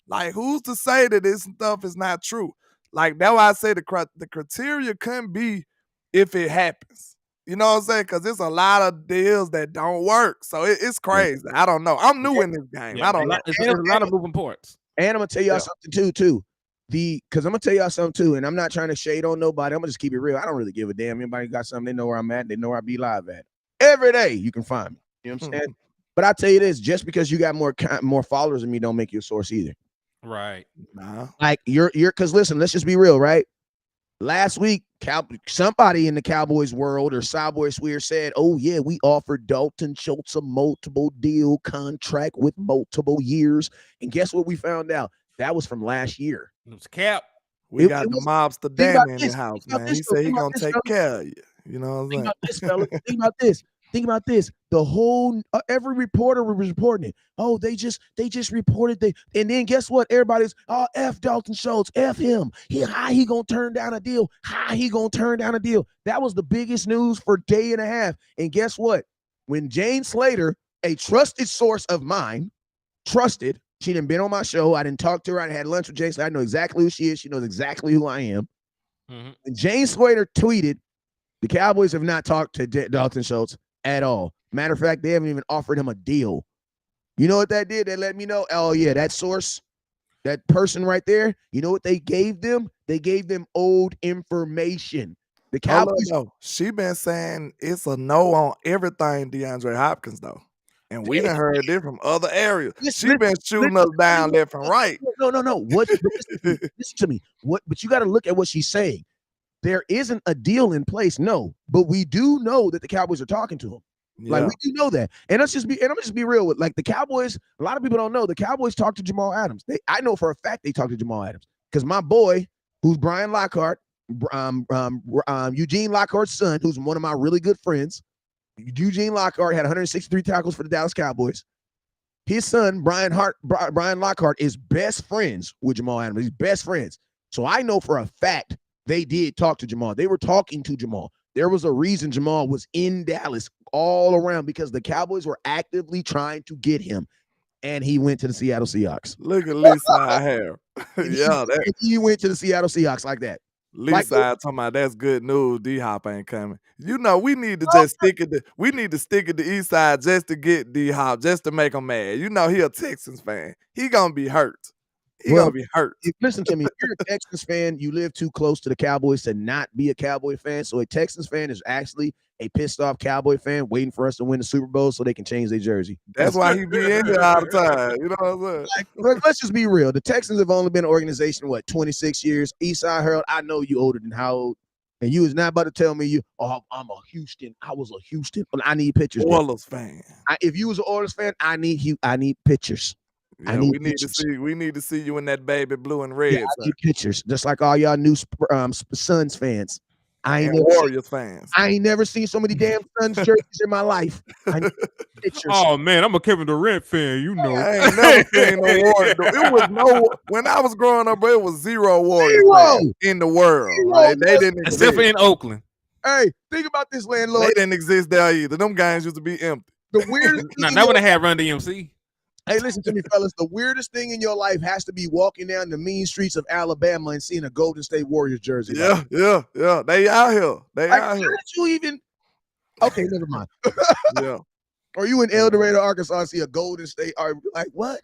Like, who's to say that this stuff is not true? Like, that's why I say the criteria couldn't be if it happens. You know what I'm saying? Because there's a lot of deals that don't work. So it's crazy. I don't know. I'm new in this game. I don't know. There's a lot of moving parts. And I'm going to tell y'all something too. Because I'm gonna tell y'all something too, and I'm not trying to shade on nobody. I'm gonna just keep it real. I don't really give a damn. Anybody got something, they know where I'm at. They know where I be live at. Every day you can find me. You know what I'm saying? But I tell you this: just because you got more followers than me, don't make you a source either. Right? Nah. Like you're because listen, let's just be real, right? Last week, somebody in the Cowboys world or Cowboys Swear said, "Oh yeah, we offered Dalton Schultz a multiple deal contract with multiple years," and guess what? We found out that was from last year. It was Cap. We got the mobster Danny in the house, man. He said he gonna take care of you. You know what I'm saying? Think about this, fellas. Think about this. Think about this. The whole every reporter was reporting it. Oh, they just reported and then guess what? Everybody's F Dalton Schultz, F him. How he gonna turn down a deal? How he gonna turn down a deal? That was the biggest news for a day and a half. And guess what? When Jane Slater, a trusted source of mine, she done been on my show. I didn't talk to her. I had lunch with Jane Slater. I know exactly who she is. She knows exactly who I am. And Jane Slater tweeted, the Cowboys have not talked to Dalton Schultz at all. Matter of fact, they haven't even offered him a deal. You know what that did? They let me know. Oh, yeah, that source, that person right there, you know what they gave them? They gave them old information. The Cowboys. She been saying it's a no on everything DeAndre Hopkins, though. And we done heard it from other areas. She been shooting us down left and right. No. Listen to me. But you got to look at what she's saying. There isn't a deal in place, no. But we do know that the Cowboys are talking to him. Yeah. Like, we do know that. And I'm just be real with, like, the Cowboys, a lot of people don't know, the Cowboys talked to Jamal Adams. I know for a fact they talked to Jamal Adams. Because my boy, who's Brian Lockhart, Eugene Lockhart's son, who's one of my really good friends, Eugene Lockhart had 163 tackles for the Dallas Cowboys. His son, Brian Lockhart, is best friends with Jamal Adams. He's best friends. So I know for a fact they did talk to Jamal. They were talking to Jamal. There was a reason Jamal was in Dallas all around because the Cowboys were actively trying to get him. And he went to the Seattle Seahawks. Look at Lisa hair. Yeah, he went to the Seattle Seahawks like that. Lisa talking about that's good news. D-Hop ain't coming. You know, we need to just stick it to the East Side just to get D-Hop, just to make him mad. You know, he a Texans fan. He gonna be hurt. He gonna be hurt. Listen to me. If you're a Texans fan, you live too close to the Cowboys to not be a Cowboy fan. So a Texans fan is actually a pissed off Cowboy fan waiting for us to win the Super Bowl so they can change their jersey. That's why he be in here all the time. You know what I'm saying? Like, let's just be real. The Texans have only been an organization, 26 years. Eastside Harold, I know you older than how old. And you was not about to tell me I'm a Houston. I was a Houston. Well, I need pictures. Oilers fan. If you was an Oilers fan, I need pictures. Yeah, we need to see you in that baby blue and red. Yeah, I need pictures, just like all y'all new Suns fans. Warriors fans. I ain't never seen so many damn Suns jerseys in my life. I need pictures. Oh man, I'm a Kevin Durant fan. You know, I ain't never seen no Warriors. It was when I was growing up, bro, it was zero Warriors in the world. Right? They didn't exist. Except for in Oakland. Hey, think about this, landlord. They didn't exist there either. Them games used to be empty. The weirdest thing that would have had Run DMC. Hey, listen to me, fellas. The weirdest thing in your life has to be walking down the mean streets of Alabama and seeing a Golden State Warriors jersey. Yeah. They out here. How did you even? Okay, never mind. Yeah. Are you in El Dorado, Arkansas, see a Golden State? Are like what?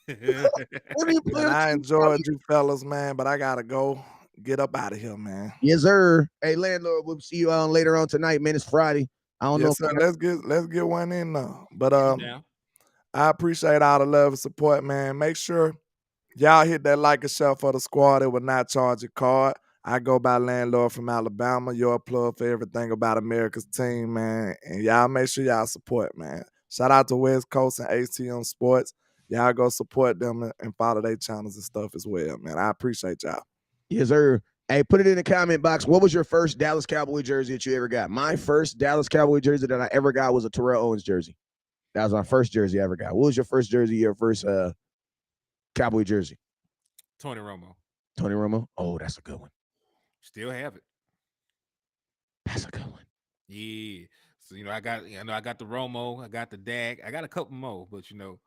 I enjoyed you, fellas, man, but I gotta go get up out of here, man. Yes, sir. Hey, landlord, we'll see you on later on tonight, man. It's Friday. I don't know. Sir, let's get one in now. But I appreciate all the love and support, man. Make sure y'all hit that like and share for the squad. It will not charge a card. I go by Landlord from Alabama, your plug for everything about America's team, man. And y'all make sure y'all support, man. Shout out to West Coast and ATM Sports. Y'all go support them and follow their channels and stuff as well, man. I appreciate y'all. Yes, sir. Hey, put it in the comment box. What was your first Dallas Cowboy jersey that you ever got? My first Dallas Cowboy jersey that I ever got was a Terrell Owens jersey. That was my first jersey I ever got. What was your first jersey, your first Cowboy jersey? Tony Romo. Tony Romo? Oh, that's a good one. Still have it. That's a good one. Yeah. So I got the Romo, I got the Dak, I got a couple more, but you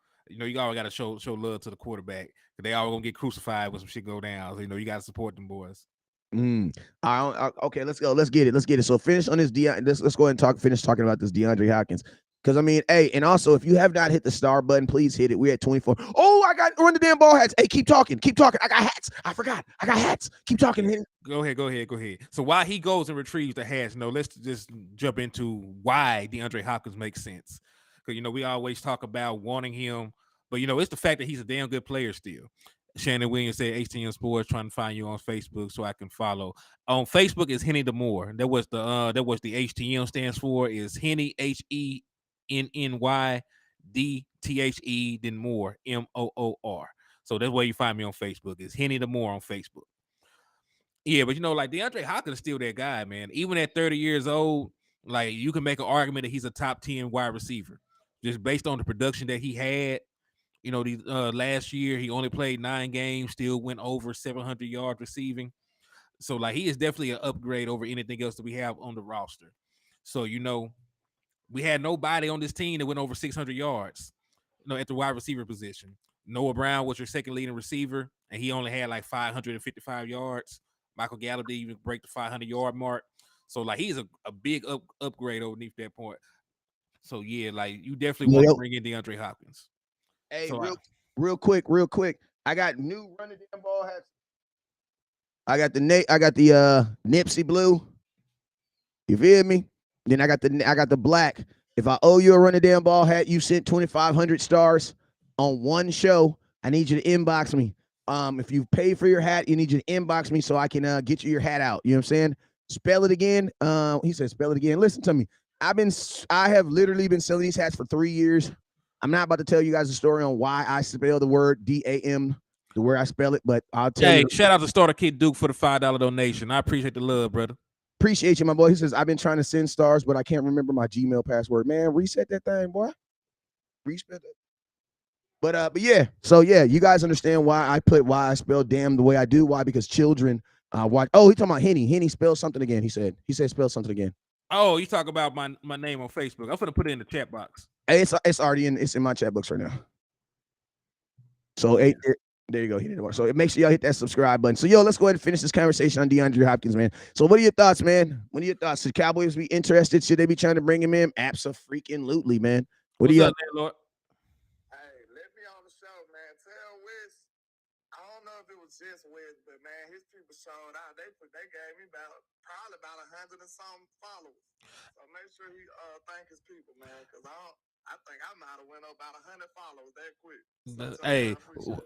always got to show love to the quarterback. They all gonna get crucified when some shit go down. So you got to support them boys. Okay, let's go. Let's get it. So finish on this let's go ahead and finish talking about this DeAndre Hopkins. Because hey, and also if you have not hit the star button, please hit it. We're at 24. Oh, I got run the damn ball hats. Hey, keep talking. I got hats. I forgot. I got hats. Keep talking. Go ahead. So while he goes and retrieves the hats, let's just jump into why DeAndre Hopkins makes sense. Because we always talk about wanting him, but it's the fact that he's a damn good player still. Shannon Williams said HTM Sports trying to find you on Facebook so I can follow. On Facebook is Henny DeMoore. That was the HTM stands for is Henny HENNY DTHE then Moore MOOR. So that's where you find me on Facebook. Is Henny DeMoore on Facebook. Yeah, but like DeAndre Hopkins is still that guy, man. Even at 30 years old, like you can make an argument that he's a top 10 wide receiver just based on the production that he had. Last year he only played 9 games, still went over 700 yards receiving. So like he is definitely an upgrade over anything else that we have on the roster. So we had nobody on this team that went over 600 yards, at the wide receiver position. Noah Brown was your second leading receiver, and he only had like 555 yards. Michael Gallup didn't even break the 500-yard mark. So like he's a big upgrade underneath that point. So yeah, like you definitely want to bring in DeAndre Hopkins. Hey, so, real quick. I got new running damn ball hats. I got the Nipsey blue. You feel me? Then I got the black. If I owe you a running damn ball hat, you sent 2,500 stars on one show. I need you to inbox me. If you pay for your hat, you need you to inbox me so I can get you your hat out. You know what I'm saying? Spell it again. He said, spell it again. Listen to me. I have literally been selling these hats for 3 years. I'm not about to tell you guys a story on why I spell the word DAM, the way I spell it, but I'll tell you. Shout out to Starter Kid Duke for the $5 donation. I appreciate the love, brother. Appreciate you, my boy. He says, I've been trying to send stars, but I can't remember my Gmail password. Man, reset that thing, boy. Reset it. But yeah. So yeah, you guys understand why I spell damn the way I do. Why? Because children watch. Oh, he's talking about Henny. Henny spelled something again. He said spell something again. Oh, you talk about my name on Facebook. I'm gonna put it in the chat box. Hey, it's already in my chat box right now. So there you go. He didn't work. So make sure y'all hit that subscribe button. So let's go ahead and finish this conversation on DeAndre Hopkins, man. So what are your thoughts, man? What are your thoughts? Should Cowboys be interested? Should they be trying to bring him in? Absolutely, man. What do you? Lord? Hey, let me on the show, man. Tell Wes. I don't know if it was just Wes, but man, his people showed out. They gave me probably about 100 and some followers. So make sure he thank his people, man, because I think I might have went up about 100 followers that quick. So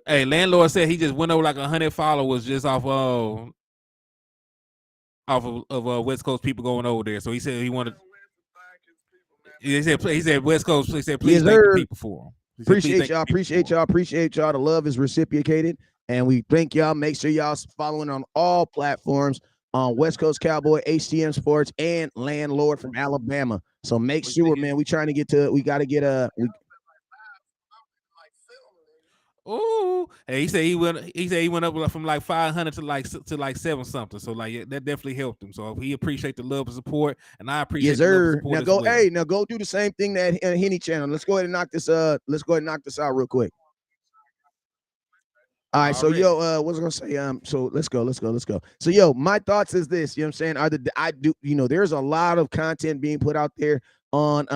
hey, landlord said he just went over like 100 followers just off of West Coast people going over there. So he said he wanted. He said West Coast. He said please thank the people for him. Appreciate y'all. The love is reciprocated, and we thank y'all. Make sure y'all following on all platforms on West Coast Cowboy, HTM Sports, and Landlord from Alabama. So make sure, man, we got to get a. Oh, hey, he said he went up from like 500 to like 7 something. So like that definitely helped him. So he appreciate the love and support, and I appreciate the love and support. Now go, now go do the same thing that Henny channel. Let's go ahead and knock this. Let's go ahead and knock this out real quick. All right, so what's I gonna say? So let's go. So my thoughts is this. You know what I'm saying? There's a lot of content being put out there on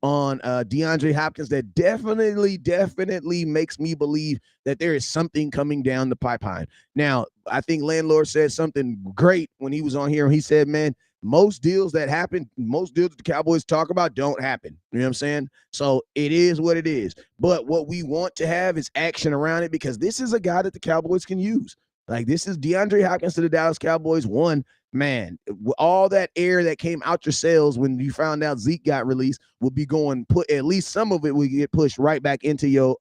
DeAndre Hopkins that definitely makes me believe that there is something coming down the pipeline. Now, I think Landlord said something great when he was on here. He said, man, most deals that the Cowboys talk about don't happen. You know what I'm saying? So it is what it is. But what we want to have is action around it because this is a guy that the Cowboys can use. Like, this is DeAndre Hopkins to the Dallas Cowboys. One, man, all that air that came out your sails when you found out Zeke got released will be going, put at least some of it will get pushed right back into your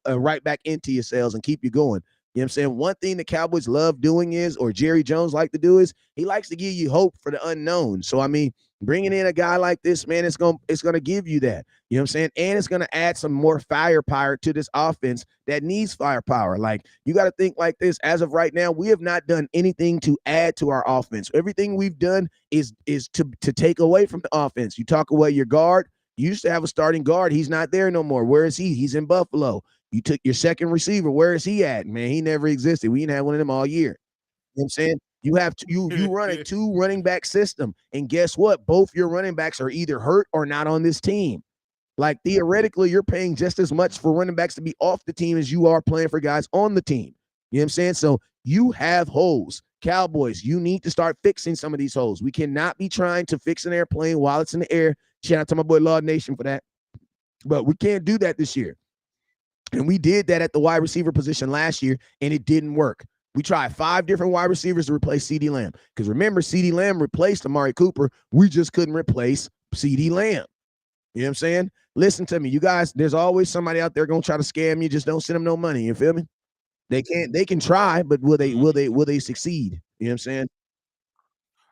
sails and keep you going. You know what I'm saying? One thing the Cowboys love doing is, or Jerry Jones like to do is, he likes to give you hope for the unknown. So I mean, bringing in a guy like this, man, it's gonna give you that. You know what I'm saying? And it's gonna add some more firepower to this offense that needs firepower. Like, you got to think like this. As of right now, we have not done anything to add to our offense. Everything we've done is to take away from the offense. You talk away your guard. You used to have a starting guard. He's not there no more. Where is he? He's in Buffalo. You took your second receiver. Where is he at? Man, he never existed. We didn't have one of them all year. You know what I'm saying? You have you run a 2 running back system, and guess what? Both your running backs are either hurt or not on this team. Like, theoretically, you're paying just as much for running backs to be off the team as you are playing for guys on the team. You know what I'm saying? So you have holes. Cowboys, you need to start fixing some of these holes. We cannot be trying to fix an airplane while it's in the air. Shout out to my boy Law Nation for that. But we can't do that this year. And we did that at the wide receiver position last year, and it didn't work. We tried 5 different wide receivers to replace CeeDee Lamb. Because remember, CeeDee Lamb replaced Amari Cooper. We just couldn't replace CeeDee Lamb. You know what I'm saying? Listen to me, you guys. There's always somebody out there gonna try to scam you. Just don't send them no money. You feel me? They can try, but will they succeed? You know what I'm saying?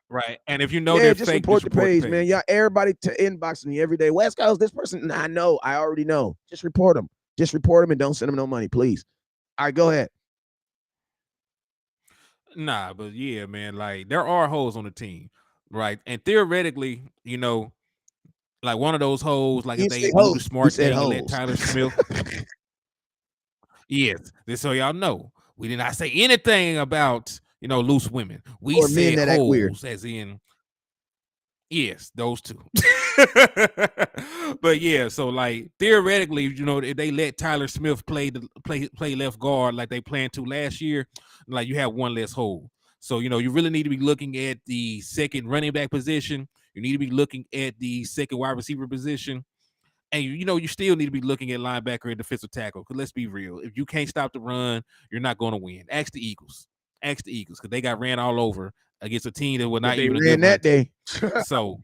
Right. And if you know Yeah, they're just fake, report just the report the page, man. page. Y'all, everybody to inboxing me every day. West Coast, this person. I know. I already know. Just report them. Just report them and don't send them no money, please. All right, go ahead. Nah, but yeah, man, like, there are holes on the team, right? And theoretically, you know, like, one of those holes, like, You if didn't say they do the hoes. We smart said thing and let holes. Tyler Smith. Yes, just so y'all know, we did not say anything about, you know, loose women. We Or men said that act weird. holes, as in, yes, those two. But yeah, so, like, theoretically, you know, if they let Tyler Smith play left guard like they planned to last year, like, you have one less hole. So, you know, you really need to be looking at the second running back position. You need to be looking at the second wide receiver position. And, you know, you still need to be looking at linebacker and defensive tackle. Because let's be real, if you can't stop the run, you're not going to win. Ask the Eagles. Because they got ran all over against a team that was But not they even a ran good that run team. day. So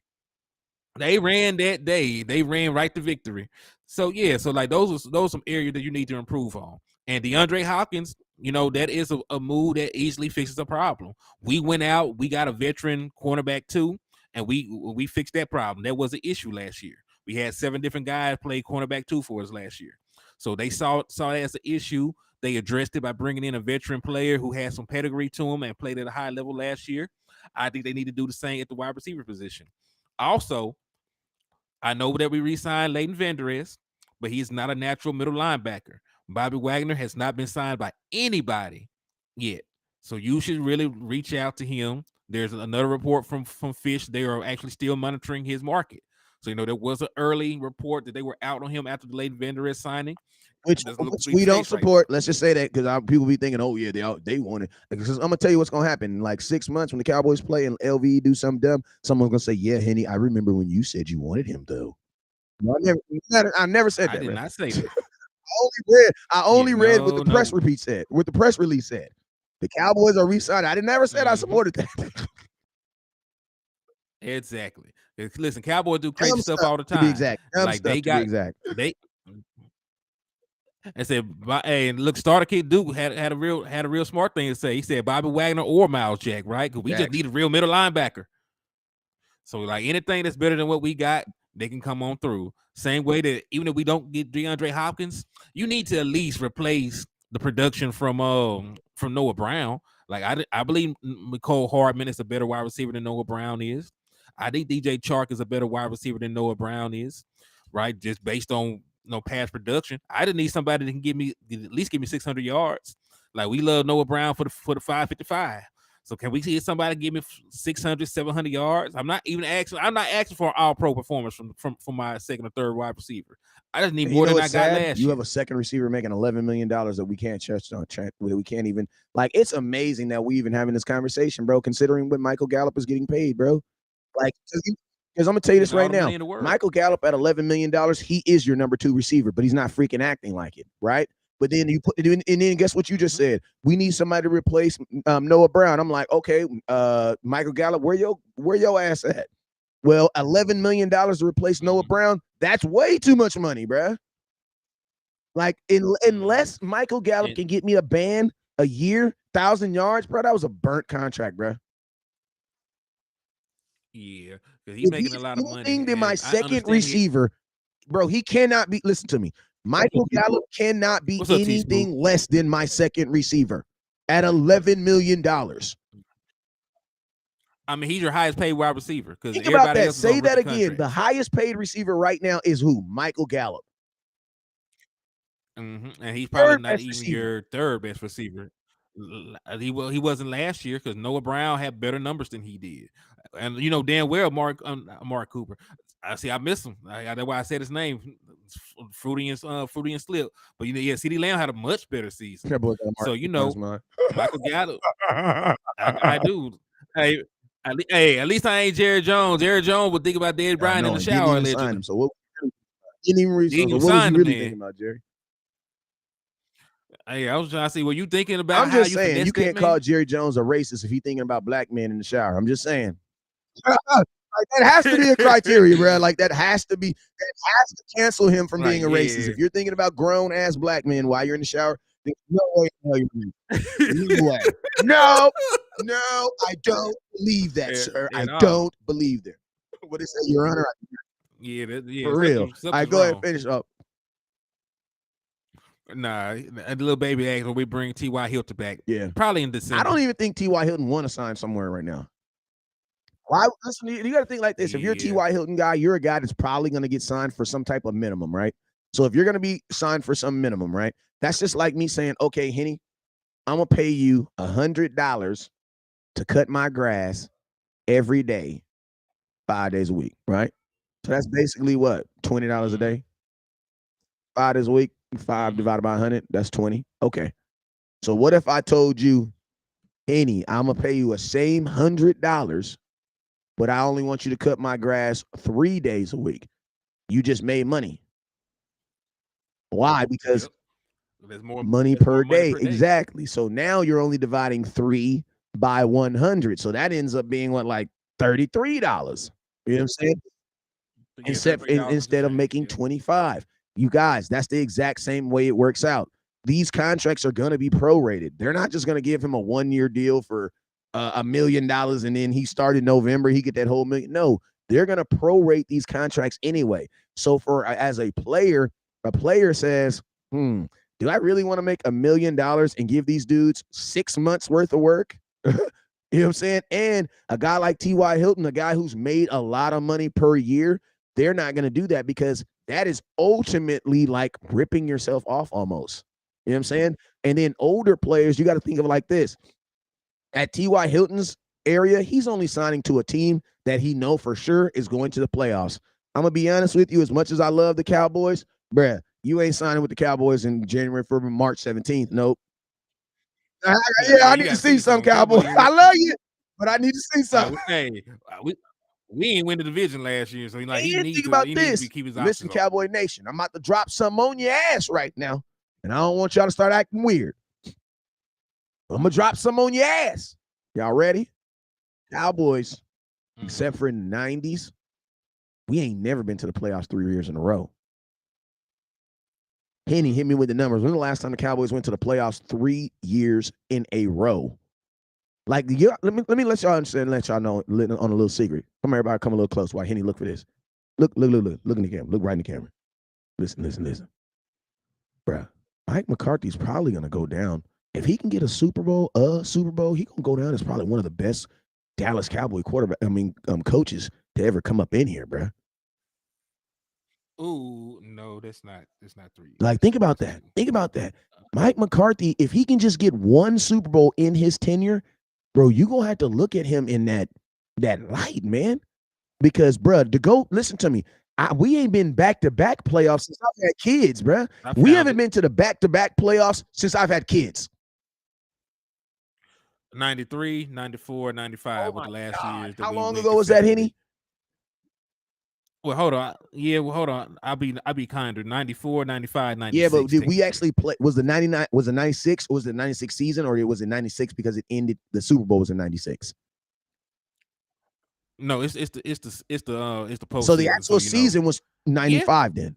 they ran that day. They ran right to victory. So yeah, so like those are some areas that you need to improve on. And DeAndre Hopkins, you know, that is a move that easily fixes a problem. We went out, we got a veteran cornerback too, and we fixed that problem. That was an issue last year. We had 7 different guys play cornerback 2 for us last year. So they saw it as an issue. They addressed it by bringing in a veteran player who had some pedigree to him and played at a high level last year. I think they need to do the same at the wide receiver position. Also, I know that we re-signed Leighton Vander, but he's not a natural middle linebacker. Bobby Wagner has not been signed by anybody yet. So you should really reach out to him. There's another report from Fish. They are actually still monitoring his market. So, you know, there was an early report that they were out on him after the Leighton Vander saying, which we don't support. Right, let's just say that, because people be thinking, oh yeah, they want it. Because I'm gonna tell you what's gonna happen in like 6 months when the Cowboys play and LV do something dumb. Someone's gonna say, yeah, Henny, I remember when you said you wanted him though. No, I never said that. I did not say that. I only read what the press release said. What the press release said. The Cowboys are re-signing. I never said I supported that. Exactly. Listen, Cowboys do crazy stuff all the time. To be exact. Like they got they. I said, hey, look, Starter Kid Duke had a real smart thing to say. He said Bobby Wagner or Miles Jack, right? Because we just need a real middle linebacker. So, like, anything that's better than what we got, they can come on through. Same way that even if we don't get DeAndre Hopkins, you need to at least replace the production from Noah Brown. Like, I believe Mecole Hardman is a better wide receiver than Noah Brown is. I think DJ Chark is a better wide receiver than Noah Brown is, right? Just based on past production. I just need somebody that can at least give me 600 yards. Like, we love Noah Brown for the 555. So can we see somebody give me 600, 700 yards? I'm not asking for an all-pro performance from my second or third wide receiver. I just need more than I got last year. You have a second receiver making $11 million that we can't touch on. We can't even, like, it's amazing that we even having this conversation, bro, considering what Michael Gallup is getting paid, bro. Like, because I'm gonna tell you this right now. Michael Gallup at $11 million, he is your number 2 receiver, but he's not freaking acting like it, right? But then you put it in, and then guess what you just said? We need somebody to replace Noah Brown. I'm like, okay, Michael Gallup, where your ass at? Well, $11 million to replace Noah Brown, that's way too much money, bruh. Like, unless Michael Gallup can get me a band a year, 1,000 yards, bro, that was a burnt contract, bro. Yeah, because he's making a lot of money. Than my second receiver, bro, he cannot be. Listen to me. Michael Gallup cannot be anything less than my second receiver at $11 million. I mean, he's your highest paid wide receiver. Because think about that. Say that again. The highest paid receiver right now is who? Michael Gallup. And he's probably not even your third best receiver. He wasn't last year because Noah Brown had better numbers than he did, and you know damn well Mark Cooper. I miss him. That's why I said his name, Fruity and Slip. But you know, yeah, CeeDee Lamb had a much better season. So you know, Michael Gallup, I do. Hey, at least I ain't Jerry Jones. Jerry Jones would think about Dez Bryant in the shower. Didn't even sign him. So what? Didn't even resign. What was you really thinking about, Jerry? Hey, I was trying to see what you thinking about. I'm just saying you can't call Jerry Jones a racist if he's thinking about black men in the shower. I'm just saying. Like, that has to be a criteria, bro. Like that has to cancel him from being a racist. If you're thinking about grown ass black men while you're in the shower, there's no way no way. No, I don't believe that, sir. I don't believe that. What is that, Your Honor? Yeah, for real. All right, go ahead and finish up. Nah, a little baby act when we bring T.Y. Hilton back. Yeah, probably in December. I don't even think T.Y. Hilton want to sign somewhere right now. Why? Listen, you got to think like this. If you're a T.Y. Hilton guy, you're a guy that's probably going to get signed for some type of minimum, right? So if you're going to be signed for some minimum, right? That's just like me saying, okay, Henny, I'm going to pay you $100 to cut my grass every day, 5 days a week, right? So that's basically what? $20 a day? 5 days a week, 5 divided by 100, that's 20. Okay. So what if I told you, Henny, I'm going to pay you a same $100, but I only want you to cut my grass 3 days a week. You just made money. Why? Because there's more money per day. Exactly. So now you're only dividing 3 by 100. So that ends up being what, like $33. You know what I'm saying? Instead of making 25. You guys, that's the exact same way it works out. These contracts are going to be prorated. They're not just going to give him a 1-year deal for $1 million and then he started November, he get that whole million. No, they're going to prorate these contracts anyway. So as a player says, do I really want to make $1 million and give these dudes 6 months worth of work? You know what I'm saying? And a guy like T.Y. Hilton, a guy who's made a lot of money per year, they're not going to do that because that is ultimately like ripping yourself off almost. You know what I'm saying? And then older players, you got to think of it like this. At T.Y. Hilton's area, he's only signing to a team that he know for sure is going to the playoffs. I'm going to be honest with you, as much as I love the Cowboys, bruh, you ain't signing with the Cowboys in January, February, March 17th. Nope. I need to see some Cowboys. I love you, but I need to see some. We ain't win the division last year, so he needs to keep his Listen, Cowboy Nation, I'm about to drop something on your ass right now, and I don't want y'all to start acting weird. I'm going to drop some on your ass. Y'all ready? Cowboys, except for in the 90s, we ain't never been to the playoffs 3 years in a row. Henny, hit me with the numbers. When was the last time the Cowboys went to the playoffs 3 years in a row? Like, let me let y'all understand, let y'all know on a little secret. Come here, everybody, come a little close while Henny look for this. Look in the camera. Look right in the camera. Listen. Bruh, Mike McCarthy's probably going to go down. If he can get a Super Bowl, he going to go down as probably one of the best Dallas Cowboy coaches to ever come up in here, bruh. Ooh, no, that's not 3. Like, think about that. Mike McCarthy, if he can just get one Super Bowl in his tenure, bro, you going to have to look at him in that light, man. Because, bro, listen to me. We ain't been back-to-back playoffs since I've had kids, bro. We haven't been to the back-to-back playoffs since I've had kids. 93, 94, 95 with the last years. How long ago was that, Henny? Well, hold on. Yeah, well, hold on. I'll be kinder. 94, 95, 96. Yeah, but did we actually play? Was the 99? Was it 96? Or was it 96 season, or was it 96 because it ended? The Super Bowl was in 96. No, it's the postseason. So the actual season was 95 then.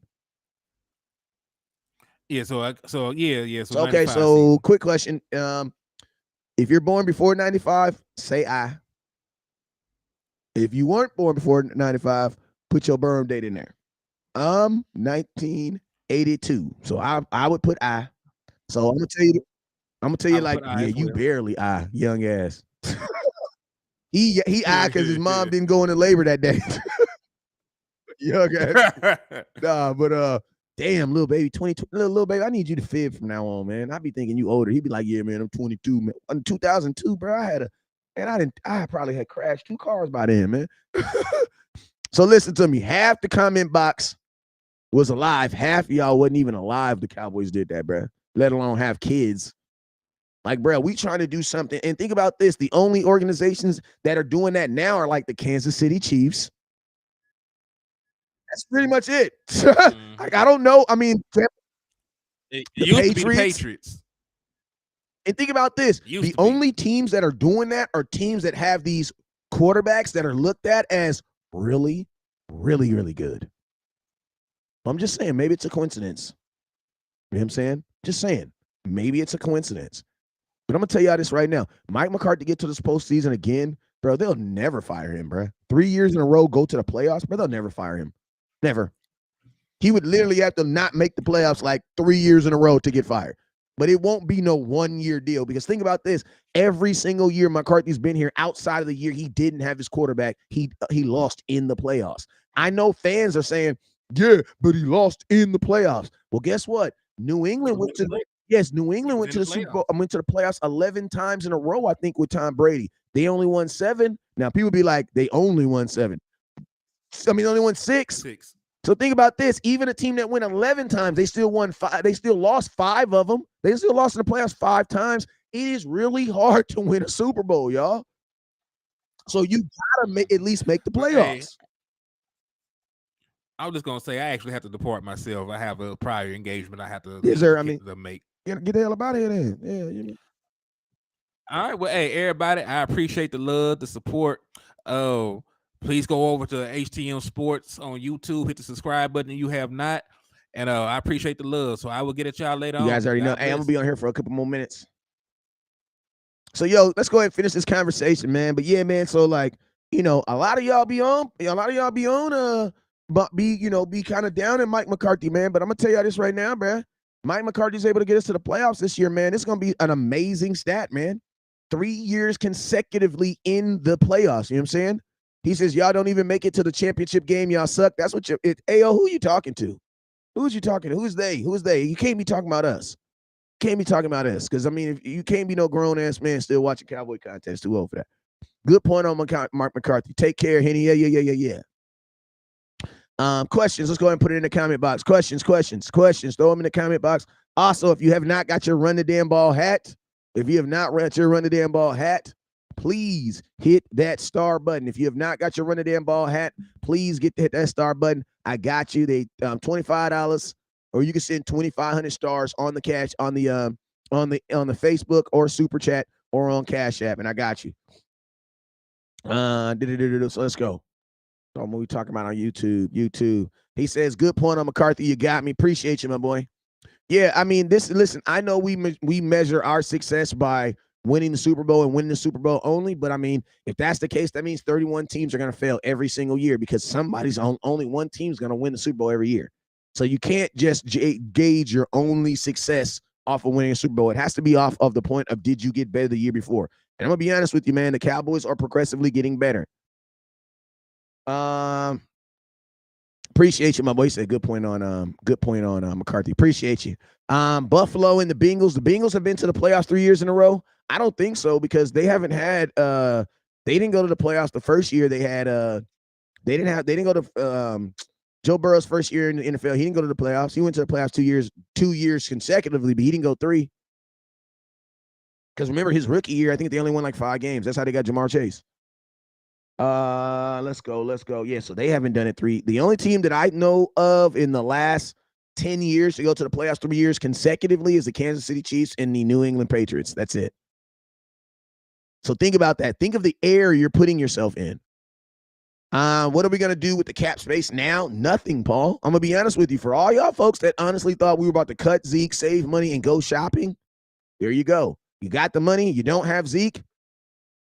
Yeah. So yeah. So okay. So season. Quick question. If you're born before 95, say I. If you weren't born before 95, put your birth date in there. 1982. So I would put I. So I'm gonna tell you like, yeah, you barely I, young ass. he I because his mom didn't go into labor that day. Young ass. Nah, but damn, little baby, 22, little baby, I need you to fib from now on, man. I be thinking you older. He'd be like, yeah, man, I'm 22, man. In 2002, bro, I probably had crashed 2 cars by then, man. So listen to me. Half the comment box was alive. Half of y'all wasn't even alive. The Cowboys did that, bro. Let alone have kids. Like, bro, we trying to do something. And think about this. The only organizations that are doing that now are like the Kansas City Chiefs. That's pretty much it. Like, I don't know. I mean, the Patriots. And think about this. The only teams that are doing that are teams that have these quarterbacks that are looked at as really, really, really good. I'm just saying, maybe it's a coincidence. You know what I'm saying? Just saying, maybe it's a coincidence. But I'm going to tell y'all this right now. Mike McCarthy get to this postseason again, bro, they'll never fire him, bro. 3 years in a row, go to the playoffs, bro, they'll never fire him. Never. He would literally have to not make the playoffs like 3 years in a row to get fired. But it won't be no 1 year deal because think about this. Every single year McCarthy's been here outside of the year he didn't have his quarterback, he lost in the playoffs. I know fans are saying, yeah, but he lost in the playoffs. Well, guess what? New England went to the Super Bowl. Went to the playoffs 11 times in a row, I think, with Tom Brady. They only won 7. Now, people be like, they only won 7. I mean, they only won 6. So think about this. Even a team that went 11 times, they still won 5. They still lost 5 of them. They still lost in the playoffs 5 times. It is really hard to win a Super Bowl, y'all. So you gotta at least make the playoffs. I was just gonna say I actually have to depart myself. I have a prior engagement. I have to. Yes, sir. I mean, make. Get the hell about here then. Yeah. You know. All right. Well, hey, everybody, I appreciate the love, the support. Oh, please go over to HTM Sports on YouTube. Hit the subscribe button if you have not. And I appreciate the love. So I will get at y'all later on. You guys already know. Hey, I'm gonna be on here for a couple more minutes. So let's go ahead and finish this conversation, man. But yeah, man. So like, a lot of y'all be on. But be kind of down in Mike McCarthy, man. But I'm gonna tell y'all this right now, bro. Mike McCarthy's able to get us to the playoffs this year, man. It's gonna be an amazing stat, man. 3 years consecutively in the playoffs. You know what I'm saying? He says, y'all don't even make it to the championship game. Y'all suck. That's what Ayo, who you talking to? Who's you talking to? Who's they? Who's they? You can't be talking about us. Can't be talking about us. Because, I mean, if you can't be no grown-ass man still watching Cowboy content. It's too old for that. Good point on Mark McCarthy. Take care, Henny. Yeah. Questions. Let's go ahead and put it in the comment box. Questions. Throw them in the comment box. Also, if you have not got your Run the Damn Ball hat, please hit that star button. If you have not got your Run the Damn Ball hat, please hit that star button. I got you. They $25, or you can send 2,500 stars on the cash on the Facebook or Super Chat or on Cash App, and I got you. So let's go. What we talking about on YouTube. He says, good point on McCarthy. You got me. Appreciate you, my boy. Yeah, I mean, listen, I know we measure our success by winning the Super Bowl and winning the Super Bowl only. But I mean, if that's the case, that means 31 teams are going to fail every single year because only one team's going to win the Super Bowl every year. So you can't just gauge your only success off of winning a Super Bowl. It has to be off of the point of, did you get better the year before? And I'm going to be honest with you, man, the Cowboys are progressively getting better. Appreciate you, my boy. He said good point on McCarthy. Appreciate you. Buffalo and the Bengals. The Bengals have been to the playoffs 3 years in a row. I don't think so because they haven't had they didn't go to the playoffs the first year. They had they didn't go to Joe Burrow's first year in the NFL. He didn't go to the playoffs. He went to the playoffs 2 years consecutively, but he didn't go 3. Because remember his rookie year, I think they only won like 5 games. That's how they got Jamar Chase. Let's go. Yeah, so they haven't done it three. The only team that I know of in the last 10 years to go to the playoffs 3 years consecutively is the Kansas City Chiefs and the New England Patriots. That's it. So think about that. Think of the air you're putting yourself in. What are we going to do with the cap space now? Nothing, Paul. I'm going to be honest with you. For all y'all folks that honestly thought we were about to cut Zeke, save money, and go shopping, there you go. You got the money. You don't have Zeke.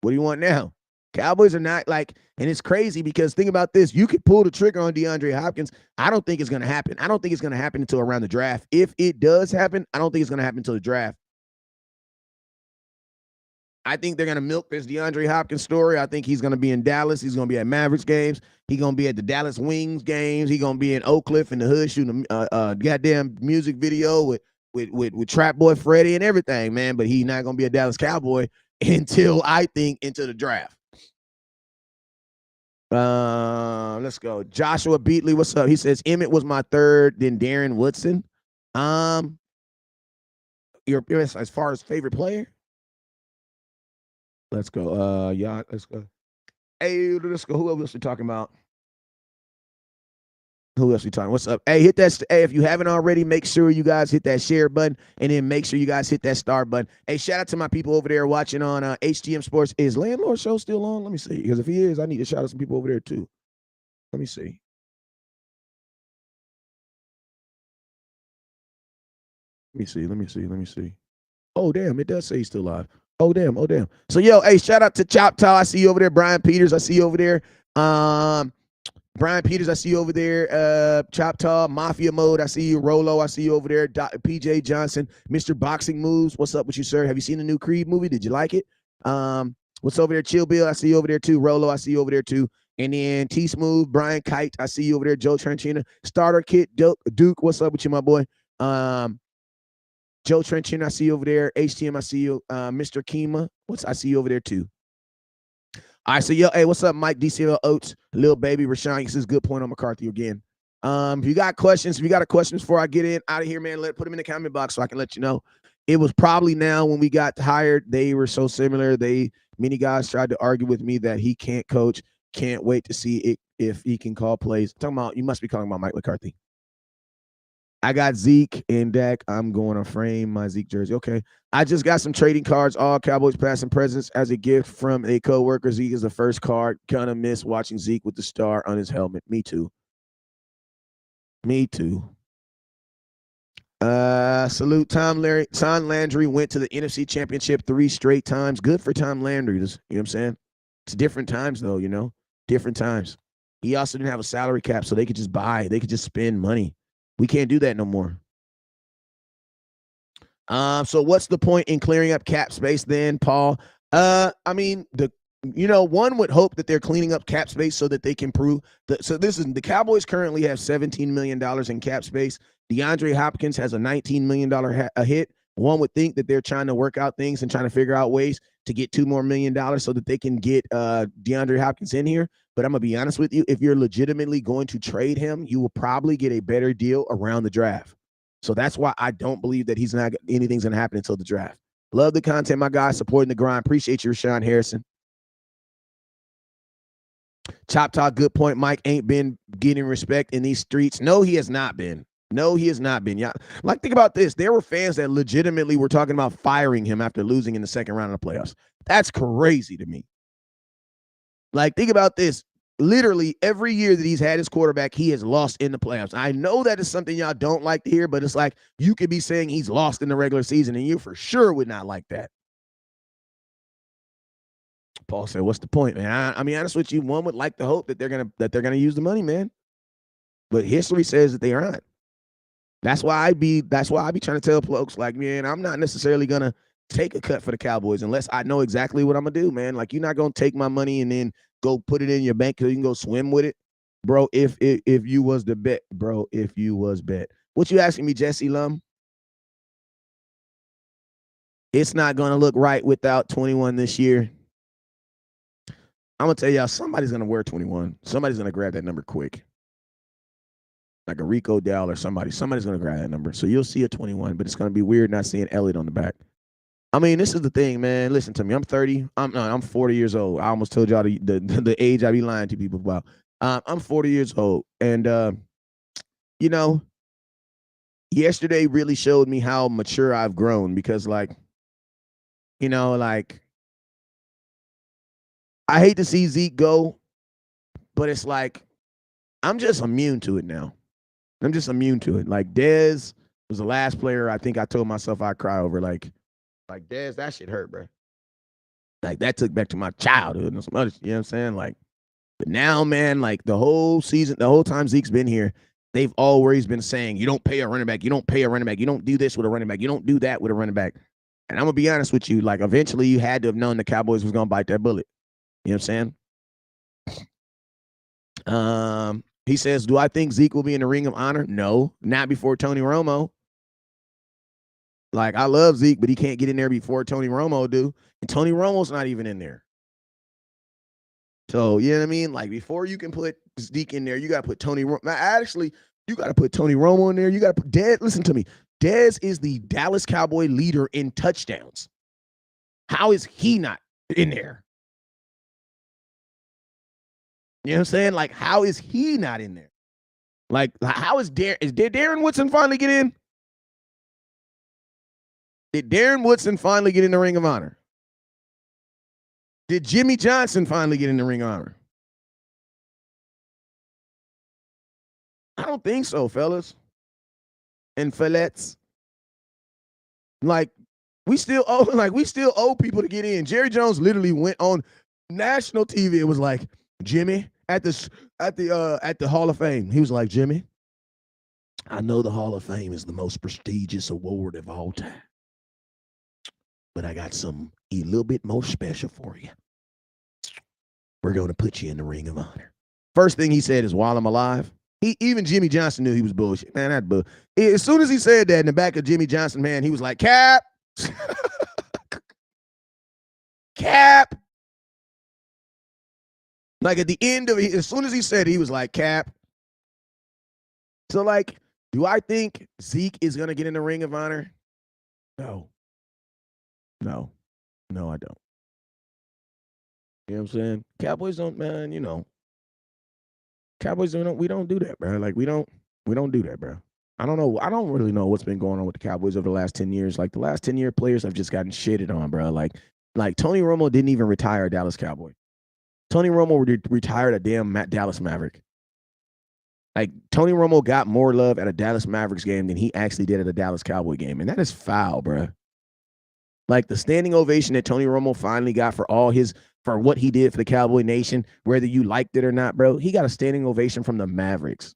What do you want now? Cowboys are not like, and it's crazy because think about this. You could pull the trigger on DeAndre Hopkins. I don't think it's going to happen. I don't think it's going to happen until around the draft. If it does happen, I don't think it's going to happen until the draft. I think they're going to milk this DeAndre Hopkins story. I think he's going to be in Dallas. He's going to be at Mavericks games. He's going to be at the Dallas Wings games. He's going to be in Oak Cliff in the hood shooting a goddamn music video with Trap Boy Freddie and everything, man. But he's not going to be a Dallas Cowboy until I think into the draft. Let's go. Joshua Beatley, what's up? He says Emmett was my third, then Darren Woodson. Your as far as favorite player. Let's go. Yeah, let's go. Hey, let's go. Who else we talking about? Who else we talking? What's up? Hey, hit that. Hey, if you haven't already, make sure you guys hit that share button, and then make sure you guys hit that star button. Hey, shout out to my people over there watching on HTM Sports. Is Landlord Show still on? Let me see. Because if he is, I need to shout out some people over there too. Let me see. Let me see. Oh, damn. It does say he's still live. Oh, damn. So, yo, hey, shout out to Chop Tall. I see you over there. Brian Peters, I see you over there. Brian Peters, I see you over there. Chop Tall, Mafia Mode, I see you. Rolo, I see you over there. PJ Johnson, Mr. Boxing Moves. What's up with you, sir? Have you seen the new Creed movie? Did you like it? What's over there? Chill Bill, I see you over there too. Rolo, I see you over there too. And then T Smooth, Brian Kite, I see you over there. Joe Tranchina, Starter Kit, Duke, what's up with you, my boy? Joe Trenchina, I see you over there. HTM, I see you. Mr. Kima, I see you over there too. All right, so yo, hey, what's up, Mike DCL Oates, Lil Baby, Rashawn? This is good point on McCarthy again. If you got questions, before I get in out of here, man, put them in the comment box so I can let you know. It was probably now when we got hired, they were so similar. Many guys tried to argue with me that he can't coach. Can't wait to see it if he can call plays. You must be talking about Mike McCarthy. I got Zeke and Dak. I'm going to frame my Zeke jersey. Okay. I just got some trading cards, all Cowboys past and presents, as a gift from a coworker. Zeke is the first card. Kind of miss watching Zeke with the star on his helmet. Me too. Salute Tom Landry went to the NFC Championship 3 straight times. Good for Tom Landry. You know what I'm saying? It's different times though, different times. He also didn't have a salary cap, so they could just spend money. We can't do that no more. So what's the point in clearing up cap space then, Paul? I mean, one would hope that they're cleaning up cap space so that they can prove that. So the Cowboys currently have $17 million in cap space. DeAndre Hopkins has a $19 million hit. One would think that they're trying to work out things and trying to figure out ways to get $2 more million so that they can get DeAndre Hopkins in here. But I'm going to be honest with you. If you're legitimately going to trade him, you will probably get a better deal around the draft. So that's why I don't believe that anything's going to happen until the draft. Love the content, my guys, supporting the grind. Appreciate you, Rashawn Harrison. Chop Talk, good point. Mike ain't been getting respect in these streets. No, he has not been. Yeah, think about this. There were fans that legitimately were talking about firing him after losing in the second round of the playoffs. That's crazy to me. Think about this. Literally every year that he's had his quarterback, he has lost in the playoffs. I know that is something y'all don't like to hear, but it's like you could be saying he's lost in the regular season, and you for sure would not like that. Paul said, "What's the point, man?" I mean, honest with you, one would like to hope that they're gonna use the money, man. But history says that they aren't. That's why I be trying to tell folks, man, I'm not necessarily gonna take a cut for the Cowboys unless I know exactly what I'm gonna do, man. You're not gonna take my money and then go put it in your bank so you can go swim with it, bro. If you was the bet, bro, what you asking me, Jesse Lum? It's not gonna look right without 21 this year. I'm gonna tell y'all, somebody's gonna wear 21. Somebody's gonna grab that number quick. Like a Rico Dowell or somebody's going to grab that number. So you'll see a 21, but it's going to be weird not seeing Elliott on the back. I mean, this is the thing, man. Listen to me. I'm 30. I'm 40 years old. I almost told y'all the age I be lying to people about. I'm 40 years old, and you know, yesterday really showed me how mature I've grown because, like, like I hate to see Zeke go, but it's like I'm just immune to it now. I'm just immune to it. Like Dez was the last player I think I told myself I'd cry over. Like Dez, that shit hurt, bro. Like that took back to my childhood and some other, you know what I'm saying? Like, but now, man, like the whole season, the whole time Zeke's been here, they've always been saying, you don't pay a running back, you don't pay a running back, you don't do this with a running back, you don't do that with a running back. And I'm gonna be honest with you, like eventually you had to have known the Cowboys was gonna bite that bullet. You know what I'm saying? He says, do I think Zeke will be in the Ring of Honor? No, not before Tony Romo. Like, I love Zeke, but he can't get in there before Tony Romo do. And Tony Romo's not even in there. So, you know what I mean? Like, before you can put Zeke in there, you got to put Tony Romo. Actually, you got to put Tony Romo in there. You got to put Dez. Listen to me. Dez is the Dallas Cowboy leader in touchdowns. How is he not in there? You know what I'm saying? Like, how is he not in there? Like, how is Darren Woodson finally get in? Did Darren Woodson finally get in the Ring of Honor? Did Jimmy Johnson finally get in the Ring of Honor? I don't think so, fellas. And fillettes. Like, we still owe people to get in. Jerry Jones literally went on national TV. It was like, Jimmy, at the Hall of Fame. He was like, Jimmy, I know the Hall of Fame is the most prestigious award of all time, but I got something a little bit more special for you. We're going to put you in the Ring of Honor. First thing he said is, while I'm alive. Even Jimmy Johnson knew he was bullshit. Man, that bull. As soon as he said that in the back of Jimmy Johnson, man, he was like, Cap. Cap. Like at the end of it, as soon as he said it, he was like, Cap. So, like, do I think Zeke is going to get in the Ring of Honor? No. No, I don't. You know what I'm saying? Cowboys don't, man, Cowboys we don't do that, bro. Like, we don't do that, bro. I don't know. I don't really know what's been going on with the Cowboys over the last 10 years. Like, the last 10-year players have just gotten shitted on, bro. Like Tony Romo didn't even retire a Dallas Cowboy. Tony Romo retired a damn Dallas Maverick. Like, Tony Romo got more love at a Dallas Mavericks game than he actually did at a Dallas Cowboy game. And that is foul, bro. Like, the standing ovation that Tony Romo finally got for what he did for the Cowboy Nation, whether you liked it or not, bro, he got a standing ovation from the Mavericks.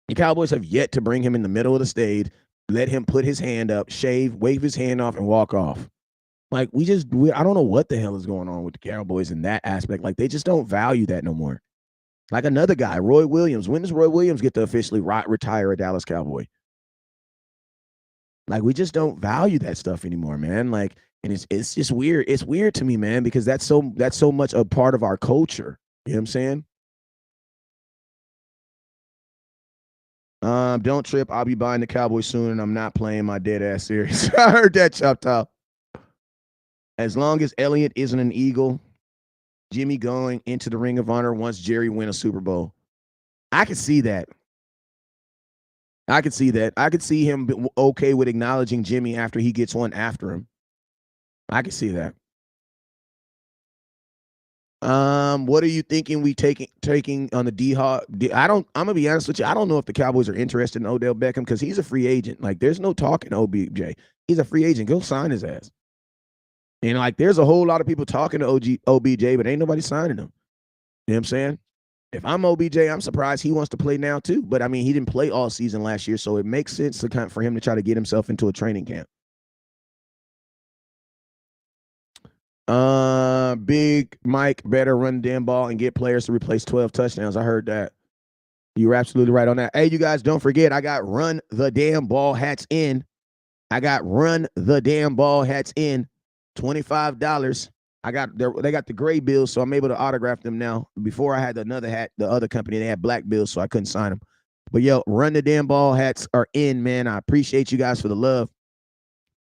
The Cowboys have yet to bring him in the middle of the stage, let him put his hand up, shave, wave his hand off, and walk off. Like, I don't know what the hell is going on with the Cowboys in that aspect. Like, they just don't value that no more. Like another guy, Roy Williams. When does Roy Williams get to officially retire a Dallas Cowboy? Like, we just don't value that stuff anymore, man. Like, and it's just weird. It's weird to me, man, because that's so much a part of our culture. You know what I'm saying? Don't trip. I'll be buying the Cowboys soon, and I'm not playing my dead ass series. I heard that, Chop Top. As long as Elliott isn't an Eagle, Jimmy going into the Ring of Honor once Jerry win a Super Bowl. I could see that. I could see him okay with acknowledging Jimmy after he gets one after him. I could see that. What are you thinking we taking on the D-Hawk? I'm gonna be honest with you. I don't know if the Cowboys are interested in Odell Beckham because he's a free agent. Like, there's no talking OBJ. He's a free agent. Go sign his ass. And like, there's a whole lot of people talking to OBJ, but ain't nobody signing him. You know what I'm saying? If I'm OBJ, I'm surprised he wants to play now too. But I mean, he didn't play all season last year, so it makes sense for him to try to get himself into a training camp. Big Mike better run the damn ball and get players to replace 12 touchdowns. I heard that. You were absolutely right on that. Hey, you guys, don't forget, I got run the damn ball hats in. $25. They got the gray bills, so I'm able to autograph them now. Before I had another hat, the other company, they had black bills, so I couldn't sign them. But yo, run the damn ball hats are in, man. I appreciate you guys for the love.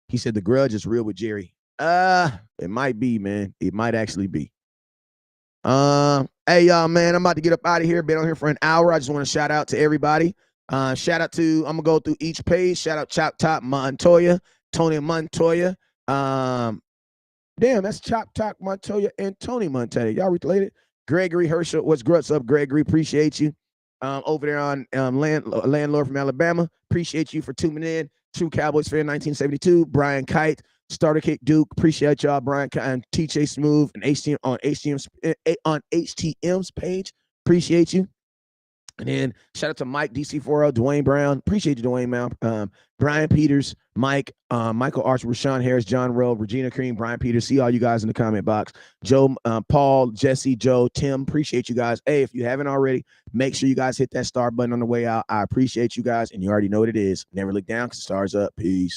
He said the grudge is real with Jerry. It might be, man. It might actually be. Hey y'all, man, I'm about to get up out of here. Been on here for an hour. I just want to shout out to everybody. Shout out to, I'm gonna go through each page. Shout out Chop Top Montoya, Tony Montoya. Damn, that's Chop Top Montoya and Tony Montoya. Y'all related? Gregory Herschel, what's grutz up, Gregory? Appreciate you. Over there on Landlord from Alabama. Appreciate you for tuning in. True Cowboys fan 1972. Brian Kite, Starter Kick Duke. Appreciate y'all, Brian Kite and TJ Smooth and HTM on HTM's page. Appreciate you. And then shout out to Mike DC40, Dwayne Brown. Appreciate you, Dwayne, man. Brian Peters, Mike, Michael Archer, Rashawn Harris, John Rowe, Regina Cream, Brian Peters. See all you guys in the comment box. Joe, Paul, Jesse, Joe, Tim. Appreciate you guys. Hey, if you haven't already, make sure you guys hit that star button on the way out. I appreciate you guys, and you already know what it is. Never look down because the star's up. Peace.